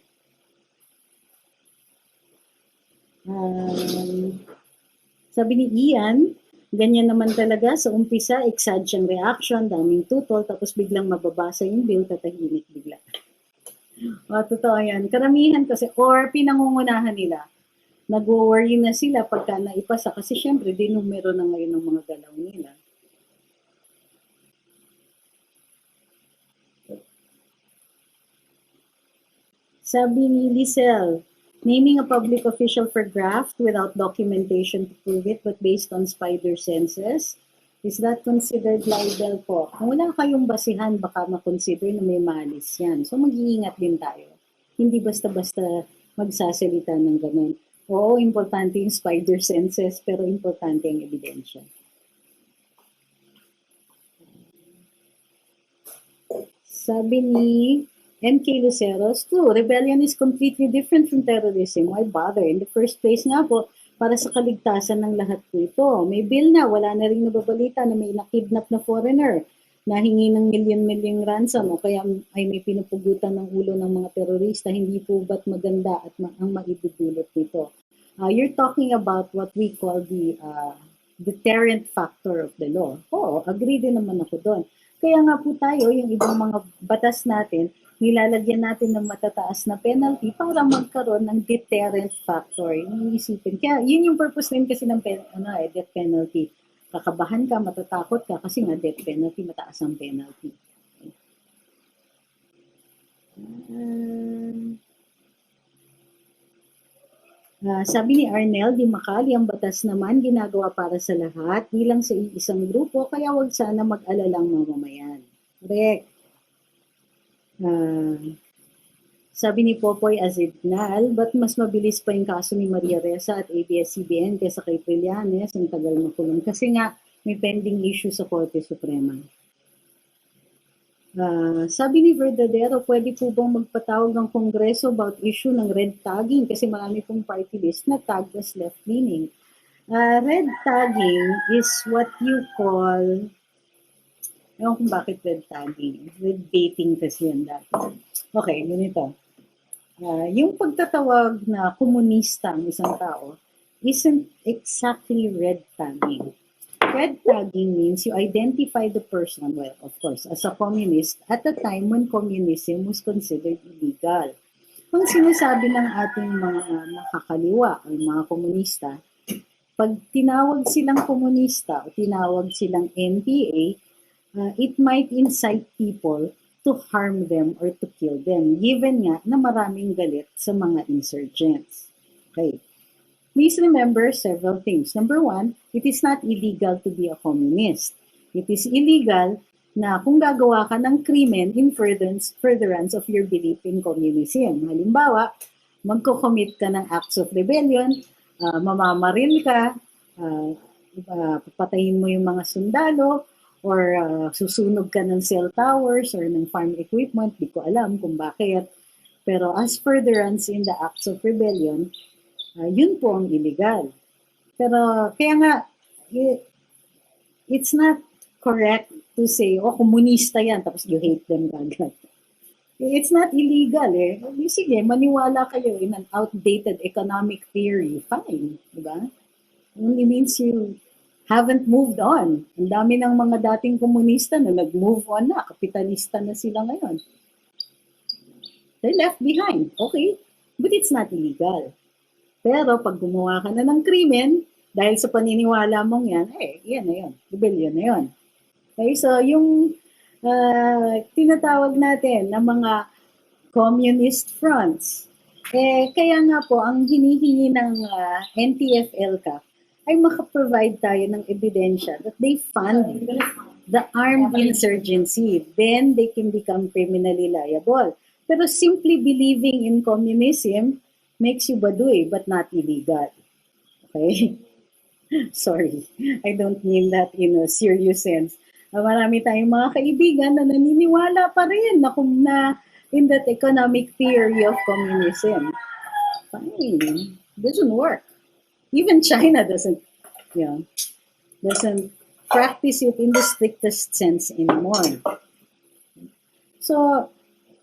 Sabi ni Ian, ganyan naman talaga sa umpisa, exad siyang reaction, daming tutol, tapos biglang mababasa yung bill, tatahimik bigla. Totoo yan. Karamihan kasi, or pinangungunahan nila. Nag-worry na sila pagka naipasa kasi syempre dinumero na ngayon ng mga galaw nila. Sabi ni Lisel, naming a public official for graft without documentation to prove it but based on spider senses, is that considered libel po? Kung wala kayong basihan, baka makonsider na may malis yan. So mag-iingat din tayo. Hindi basta-basta magsasalita ng ganun. Oo, importante yung spider senses, pero importante ang ebidensya. Sabi ni MK Luceros, true, rebellion is completely different from terrorism. Why bother? In the first place nga po, para sa kaligtasan ng lahat po ito. May bill na, wala na rin nababalita na may nakidnap na foreigner, nahingi ng million ransom, o kaya ay may pinupugutan ng ulo ng mga terorista, hindi po ba't maganda at ang maidudulot nito? You're talking about what we call the deterrent factor of the law. Oo, agree din naman ako doon. Kaya nga po tayo, yung ibang mga batas natin, nilalagyan natin ng matataas na penalty para magkaroon ng deterrent factor. Yung isipin. Kaya yun yung purpose din kasi ng death penalty. Kakabahan ka, matatakot ka kasi nga death penalty, mataas ang penalty. Sabi ni Arnel, di makali ang batas naman ginagawa para sa lahat, di lang sa isang grupo, kaya wag sana mag-alalang mamamayan. Correct. Sabi ni Popoy Azignal, ba't mas mabilis pa yung kaso ni Maria Ressa at ABS-CBN kaysa kay Trillanes, ang tagal makulong? Kasi nga, may pending issue sa Korte Suprema. Sabi ni Verdadero, pwede po bang magpatawag ng Kongreso about issue ng red tagging? Kasi marami pong party list na tagged as left-leaning. Red tagging is what you call, ewan kung bakit red tagging. Red baiting kasi yan dati. Okay, ganito. Yung pagtatawag na komunista ang isang tao isn't exactly red tagging. Red tagging means you identify the person, well, of course, as a communist at the time when communism was considered illegal. Ang sinasabi ng ating mga nakakaliwa o mga komunista, pag tinawag silang komunista o tinawag silang NPA, it might incite people to harm them or to kill them, given nga na maraming galit sa mga insurgents. Okay. Please remember several things. Number one, it is not illegal to be a communist. It is illegal na kung gagawa ka ng krimen in furtherance of your belief in communism. Halimbawa, magko-commit ka ng acts of rebellion, mamamaril ka, papatayin mo yung mga sundalo, or susunog ka ng cell towers or ng farm equipment, di ko alam kung bakit. Pero as furtherance in the acts of rebellion, yun po ang illegal. Pero kaya nga, it's not correct to say, komunista yan, tapos you hate them agad. It's not illegal eh. Sige, maniwala kayo in an outdated economic theory, fine. Diba? Only means you haven't moved on. Ang dami ng mga dating komunista na nag-move on na, kapitalista na sila ngayon. They're left behind, okay? But it's not illegal. Pero pag gumawa ka na ng krimen, dahil sa paniniwala mong yan, yan na yun. Rebellion na yun. Okay, so yung tinatawag natin na mga communist fronts. Kaya nga po, ang hinihingi ng NTF-ELCA ay makaprovide tayo ng ebidensya that they fund the armed insurgency. Then they can become criminally liable. Pero simply believing in communism makes you baduy but not illegal. Okay? Sorry, I don't mean that in a serious sense. Marami tayong mga kaibigan na naniniwala pa rin na in that economic theory of communism. Fine, doesn't work. Even China doesn't practice it in the strictest sense anymore. So,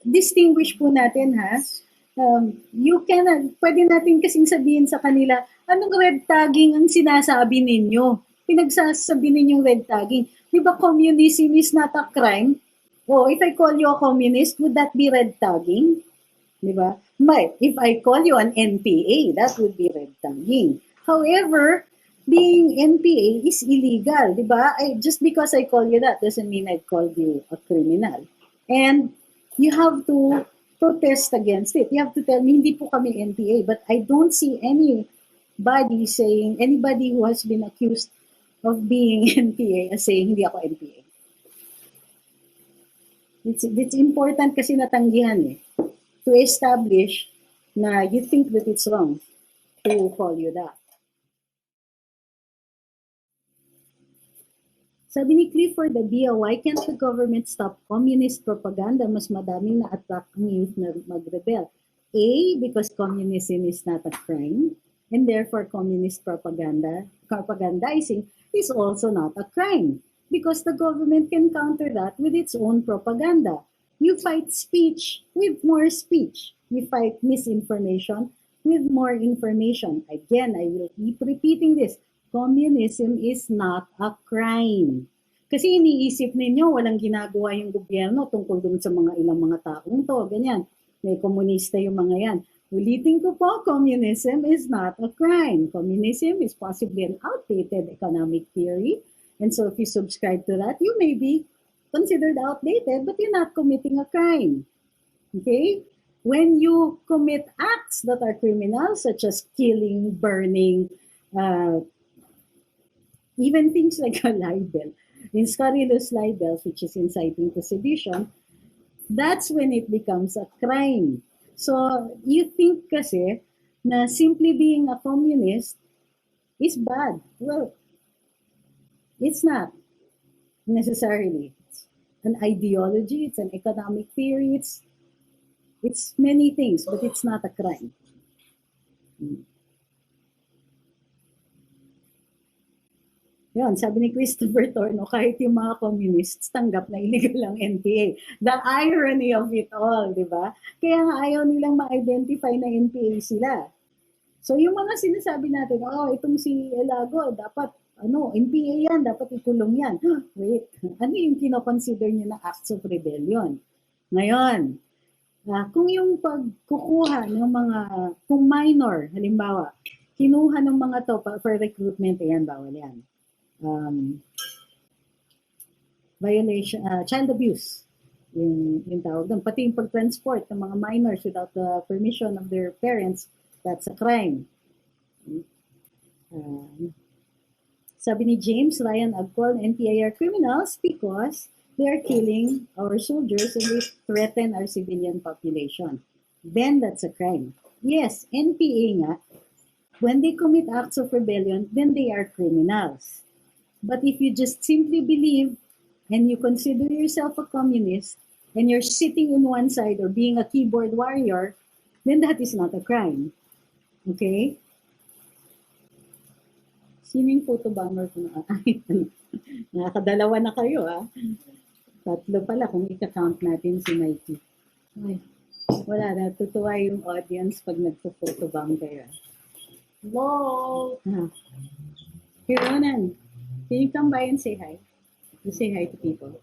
distinguish po natin ha. Pwede natin kasing sabihin sa kanila, anong red tagging ang sinasabi ninyo? Pinagsasabi ninyong red tagging. Di ba communism is not a crime? If I call you a communist, would that be red tagging? Di ba? But if I call you an NPA, that would be red tagging. However, being NPA is illegal, di ba? Just because I call you that doesn't mean I called you a criminal. And you have to protest against it. You have to tell me, hindi po kami NPA, but I don't see anybody who has been accused of being NPA as saying, hindi ako NPA. It's important kasi natanggihan to establish na you think that it's wrong to call you that. Sabi ni Clifford Abia, why can't the government stop communist propaganda? Mas madaming na-attract ang youth na mag-rebel. A, because communism is not a crime, and therefore communist propagandizing is also not a crime, because the government can counter that with its own propaganda. You fight speech with more speech. You fight misinformation with more information. Again, I will keep repeating this. Communism is not a crime. Kasi iniisip ninyo, walang ginagawa yung gobyerno tungkol dun sa mga ilang mga taong to, ganyan. May komunista yung mga yan. Ulitin ko po, communism is not a crime. Communism is possibly an outdated economic theory. And so if you subscribe to that, you may be considered outdated, but you're not committing a crime. Okay? When you commit acts that are criminal, such as killing, burning, even things like a libel, in scurrilous libels, which is inciting to sedition, that's when it becomes a crime. So, you think kasi na simply being a communist is bad. Well, it's not necessarily. It's an ideology, it's an economic theory, it's many things, but it's not a crime. Yun, sabi ni Christopher Torno, kahit yung mga communists tanggap na illegal ang NPA. The irony of it all, di ba? Kaya nga ayaw nilang ma-identify na NPA sila. So yung mga sinasabi natin, itong si Elago, dapat, NPA yan, dapat ikulong yan. Wait, ano yung kinoconsider niyo na acts of rebellion? Ngayon, kung yung pagkukuha ng mga, kung minor, halimbawa, kinuha ng mga to for recruitment, ayan, bawal yan. Violation, child abuse, yung tawag doon. Pati yung pag-transport ng mga minors without the permission of their parents, that's a crime. Sabi ni James Ryan Agcol, NPA are criminals because they are killing our soldiers and they threaten our civilian population. Then that's a crime. Yes, NPA nga, when they commit acts of rebellion, then they are criminals. But if you just simply believe and you consider yourself a communist and you're sitting in one side or being a keyboard warrior, then that is not a crime. Okay? Sino yung photobomber ko na? Nakakadalawa na kayo, ha? Tatlo pala kung ika-count natin si Mikey. Ay, wala, natutuwa yung audience pag nagpo-photobomb kayo. Hello! Here, Ronan. Can you come by and say hi? You say hi to people.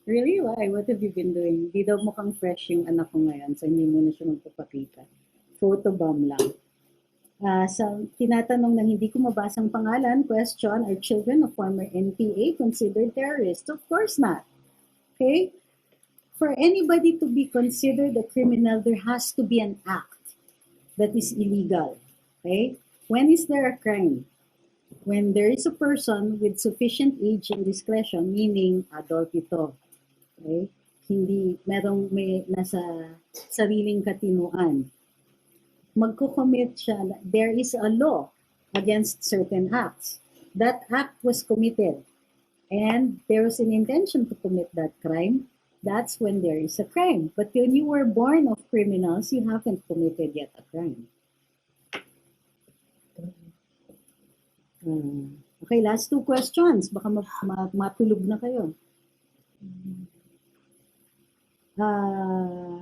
Really? Why? What have you been doing? Di daw mukhang fresh yung anak ko ngayon, so hindi mo na siya magpapakita. Photobomb lang. Sa tinatanong ng hindi ko mabasang pangalan, question, are children of former NPA considered terrorists? Of course not. Okay? For anybody to be considered a criminal, there has to be an act that is illegal. Okay? When is there a crime? When there is a person with sufficient age and discretion, meaning adult ito. Okay? Hindi, may nasa sariling katinuan. Magko-commit siya, there is a law against certain acts. That act was committed and there was an intention to commit that crime. That's when there is a crime. But when you were born of criminals, you haven't committed yet a crime. Okay, last two questions. Baka matulog na kayo.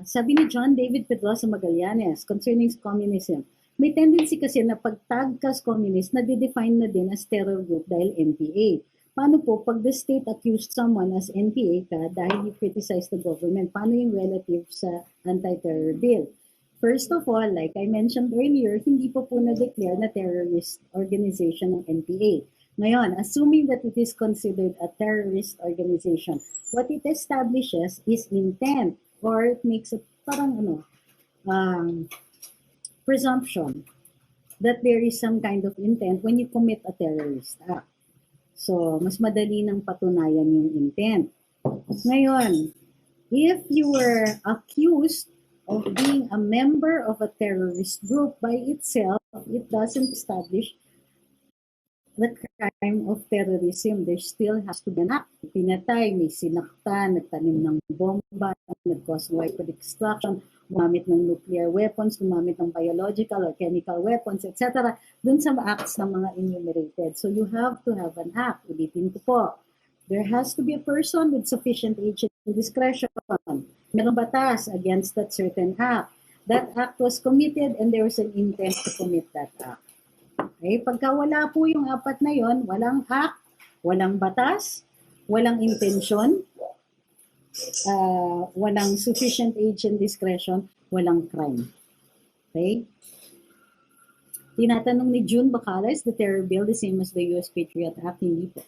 Sabi ni John David Pedrosa Magallanes concerning communism, may tendency kasi na pag-tag ka communist, na-define na din as terror group dahil NPA. Paano po pag the state accused someone as NPA ka dahil you criticize the government? Paano yung relative sa anti-terror bill? First of all, like I mentioned earlier, hindi po na-declare na terrorist organization ng NPA. Ngayon, assuming that it is considered a terrorist organization, what it establishes is intent, or it makes a parang presumption that there is some kind of intent when you commit a terrorist act. So, mas madali nang patunayan yung intent. Ngayon, if you were accused of being a member of a terrorist group by itself, it doesn't establish the crime of terrorism. There still has to be an act. Pinatay, may sinaktan, nagtanim ng bomba, nag-cause weapon destruction, gumamit ng nuclear weapons, gumamit ng biological or chemical weapons, etc. Dun sa acts ng mga enumerated. So you have to have an act. Ulitin ko po. There has to be a person with sufficient age and discretion. Merong batas against that certain act. That act was committed and there was an intent to commit that act. Okay? Pagka wala po yung apat na yon, walang act, walang batas, walang intention, walang sufficient age and discretion, walang crime. Okay? Tinatanong ni June Bacala, is the terror bill the same as the US Patriot Act? Hindi po.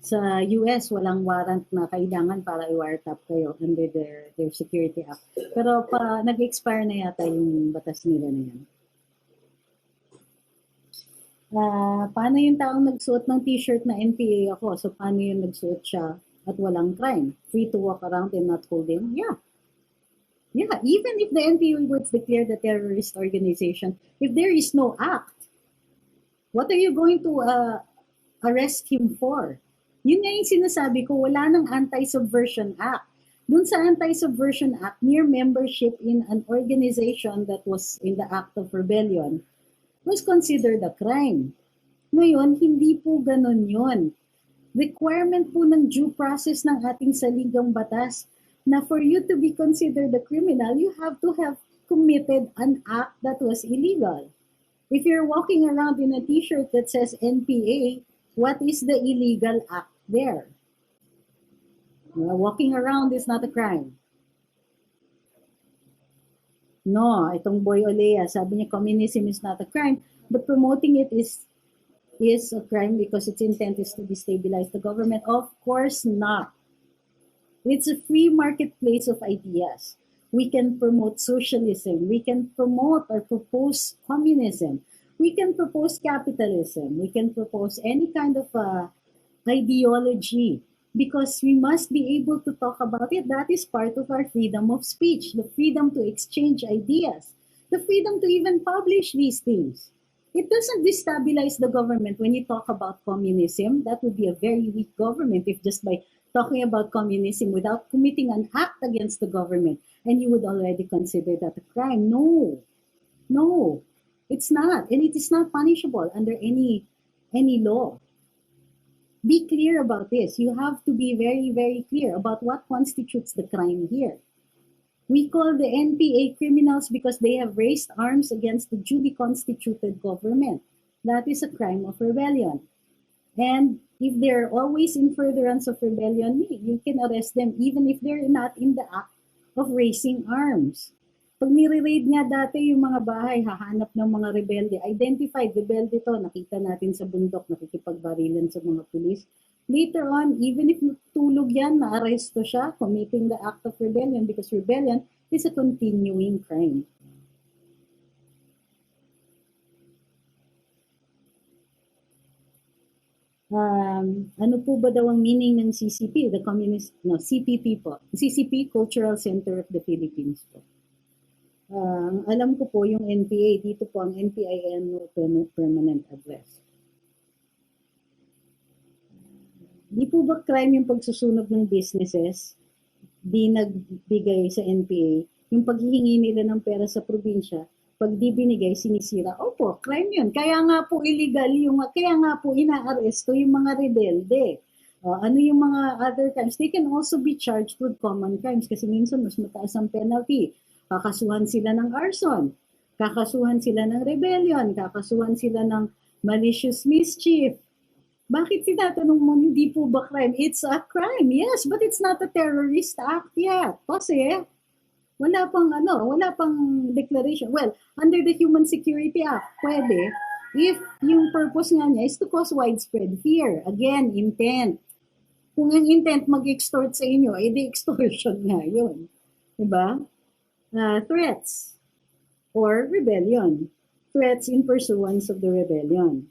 Sa US, walang warrant na kailangan para i-wiretap kayo under their Security Act. Pero nag-expire na yata yung batas nila na yan. Paano yung taong nagsuot ng t-shirt na NPA ako? So, paano yung nagsuot siya at walang crime? Free to walk around and not holding? Yeah. Yeah, even if the NPA was declared a terrorist organization, if there is no act, what are you going to arrest him for? Yun nga yung sinasabi ko, wala ng Anti-Subversion Act. Dun sa Anti-Subversion Act, mere membership in an organization that was in the act of rebellion was considered a crime. Ngayon, hindi po ganun yun. Requirement po ng due process ng ating saligang batas na for you to be considered a criminal, you have to have committed an act that was illegal. If you're walking around in a t-shirt that says NPA, what is the illegal act there? Walking around is not a crime. No, itong Boy Olea, sabi niya communism is not a crime, but promoting it is a crime because its intent is to destabilize the government. Of course not. It's a free marketplace of ideas. We can promote socialism. We can promote or propose communism. We can propose capitalism. We can propose any kind of ideology. Because we must be able to talk about it. That is part of our freedom of speech, the freedom to exchange ideas, the freedom to even publish these things. It doesn't destabilize the government when you talk about communism. That would be a very weak government if just by talking about communism without committing an act against the government, and you would already consider that a crime. No, it's not. And it is not punishable under any law. Be clear about this. You have to be very, very clear about what constitutes the crime here. We call the NPA criminals because they have raised arms against the duly constituted government. That is a crime of rebellion. And if they're always in furtherance of rebellion, you can arrest them even if they're not in the act of raising arms. Pag nire-raid nga dati yung mga bahay, hahanap ng mga rebelde. Identified, rebelde to, nakita natin sa bundok, nakikipagbarilan sa mga pulis. Later on, even if tulog yan, na-aresto siya, committing the act of rebellion because rebellion is a continuing crime. Ano po ba daw ang meaning ng CCP, the Communist, no, CPP po. CCP, Cultural Center of the Philippines po. Alam ko po yung NPA, dito po ang NPIN permanent address. Di po ba crime yung pagsusunog ng businesses? Di nagbigay sa NPA, yung paghihingi nila ng pera sa probinsya, pag di binigay, sinisira. Opo, crime yun. Kaya nga po illegal kaya nga po inaaresto yung mga rebelde. Ano yung mga other crimes? They can also be charged with common crimes kasi minsan mas mataas ang penalty. Kakasuhan sila ng arson, kakasuhan sila ng rebellion, kakasuhan sila ng malicious mischief. Bakit tinatanong mo, hindi po ba crime? It's a crime, yes, but it's not a terrorist act yet. Kasi wala pang declaration. Well, under the Human Security Act, pwede, if yung purpose nga niya is to cause widespread fear. Again, intent. Kung ang intent mag-extort sa inyo, di extortion nga yun. Diba? Threats or rebellion. Threats in pursuance of the rebellion.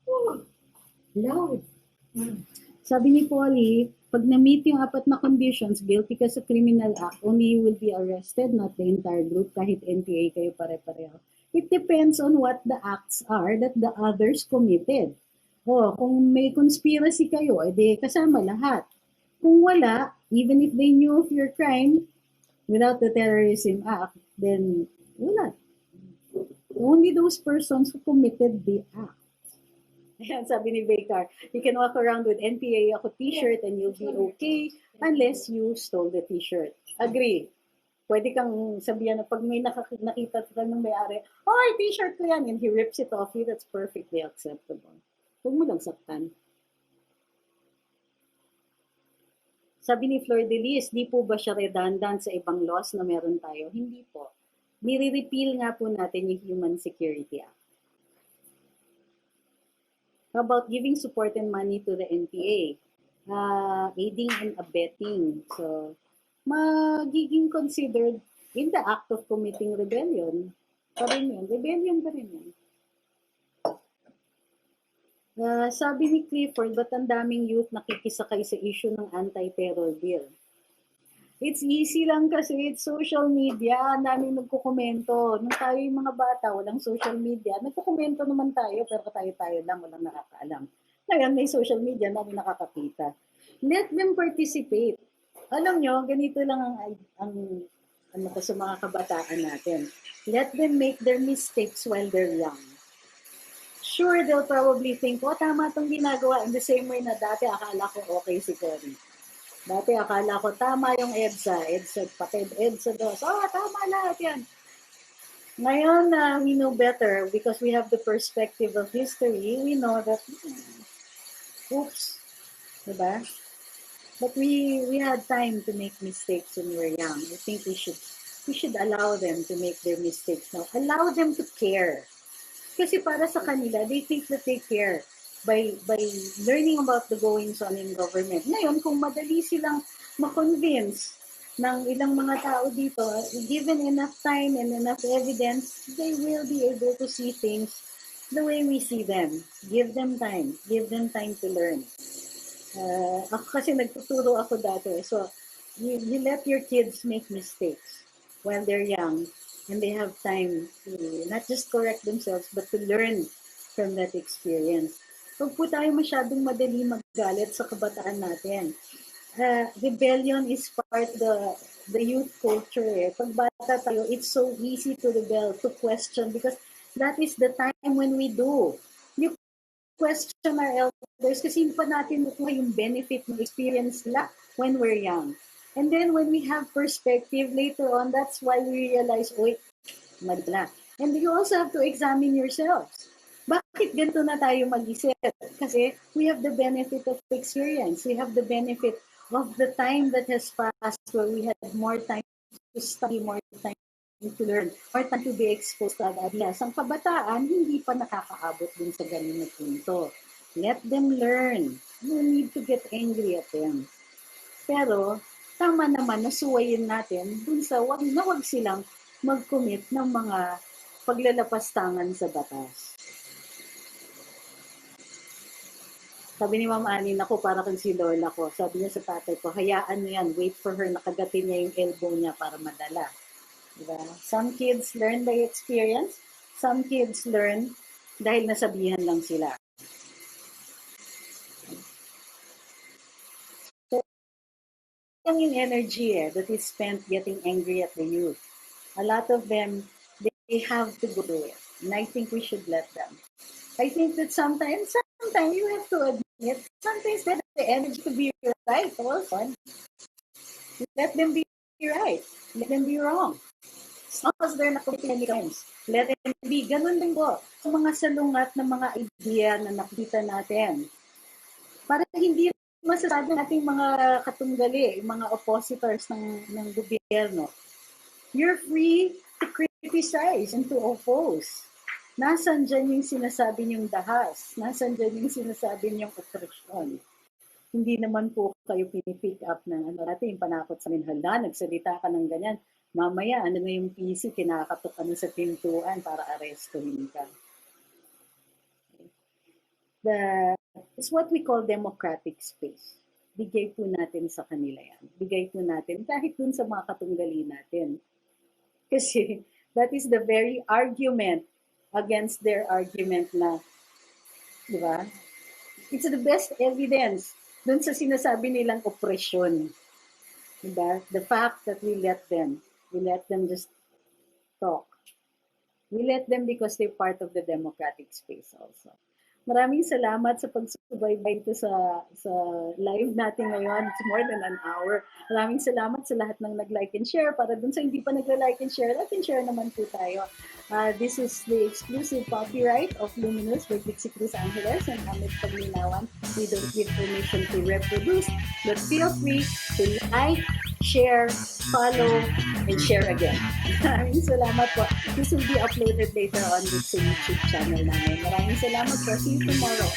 Oh, loud. Sabi ni Polly, pag na-meet yung 4 na conditions, guilty ka sa criminal act, only you will be arrested, not the entire group, kahit NPA kayo pare-pareho. It depends on what the acts are that the others committed. Kung may conspiracy kayo, edi kasama lahat. Kung wala, even if they knew of your crime, without the terrorism act, then wala. Only those persons who committed the act. Ayan, sabi ni Bekar, you can walk around with NPA ako t-shirt and you'll be okay unless you stole the t-shirt. Agree. Pwede kang sabihan na pag may nakita ka ng may-ari, oh, t-shirt ko yan, and he rips it off you, that's perfectly acceptable. Huwag mo lang saktan. Sabi ni Flor de Lis, di po ba siya redundant sa ibang laws na meron tayo? Hindi po. Nire-repeal nga po natin yung Human Security Act. How about giving support and money to the NPA? Aiding and abetting. So, magiging considered in the act of committing rebellion. Pa rin yun. Rebellion pa rin yun. Sabi ni Clifford, ba't ang daming youth nakikisakay sa issue ng anti-terror bill? It's easy lang kasi it's social media. Ang daming nagkukomento. Nung tayo yung mga bata, walang social media. Nagkukomento naman tayo, pero tayo lang, walang nakakaalam. Ngayon, may social media, dami nakakakita. Let them participate. Alam nyo, ganito lang ang ano ko sa mga kabataan natin. Let them make their mistakes while they're young. Sure, they'll probably think, tama itong ginagawa in the same way na dati akala ko okay si Cory. Dati akala ko tama yung EDSA patid, EDSA dos. Tama lahat yan. Ngayon, we know better because we have the perspective of history. We know that, oops, diba? But we had time to make mistakes when we were young. I think we should allow them to make their mistakes now. Allow them to care. Kasi para sa kanila, they think that they care by learning about the goings on in government. Ngayon, kung madali silang ma-convince ng ilang mga tao dito, given enough time and enough evidence, they will be able to see things the way we see them. Give them time. Give them time to learn. Ako kasi nagtuturo ako dati. So, you let your kids make mistakes while they're young and they have time to not just correct themselves but to learn from that experience. Huwag po tayo masyadong madali magalit sa kabataan natin. Rebellion is part the youth culture. Pag bata tayo, it's so easy to rebel, to question, because that is the time when we do. You question our elders kasi pa natin nakuha yung benefit ng experience nila when we're young. And then when we have perspective later on, that's why we realize, madala. And you also have to examine yourselves. Bakit ganito na tayo mag-isip? Kasi we have the benefit of experience. We have the benefit of the time that has passed where we had more time to study, more time to learn or time to be exposed to other ideas. Ang kabataan, hindi pa nakakaabot dun sa ganun na punto. Let them learn. You need to get angry at them. Pero, tama naman, nasuwayin natin dun sa wag silang mag-commit ng mga paglalapastangan sa batas. Sabi ni Ma'am Annie, naku, para kang si Lola ko. Sabi niya sa tatay ko, hayaan niyo yan, wait for her, nakagatin niya yung elbow niya para madala. Diba? Some kids learn by experience, some kids learn dahil nasabihan lang sila. So, yung energy that is spent getting angry at the youth. A lot of them, they have to go through it. And I think we should let them. I think that sometimes you have to admit, sometimes they have the energy to be right also. Let them be right. Let them be wrong. As long as they're not committing any crimes. Let them be. Ganun din po sa mga salungat ng mga idea na nakita natin. Para hindi masasabi nating mga katunggali, mga oppositors ng gobyerno. You're free to criticize and to oppose. Nasaan dyan yung sinasabi niyong dahas? Nasaan dyan yung sinasabi niyong opresyon? Hindi naman po kayo pinipick up ng natin, yung panakot sa minhalda, nagsalita ka ng ganyan. Mamaya, na yung PC, kinakatok ka sa pintuan para arestuhin ka. It's what we call democratic space. Bigay po natin sa kanila yan. Bigay po natin kahit dun sa mga katunggali natin. Kasi that is the very argument against their argument na, di ba? It's the best evidence dun sa sinasabi nilang oppression. Di ba? The fact that we let them just talk. We let them because they're part of the democratic space also. Maraming salamat sa pagsubaybay ito sa live natin ngayon. It's more than an hour. Maraming salamat sa lahat ng nag-like and share. Para dun sa hindi pa nag-like and share, like and share naman po tayo. This is the exclusive copyright of Luminous by Trixie, Cruz-Angeles and Ahmed, Paglinawan. We don't give permission to reproduce, but feel free to like, share, follow, and share again. Maraming salamat po. This will be uploaded later on this YouTube channel namin. Maraming salamat po. See you tomorrow.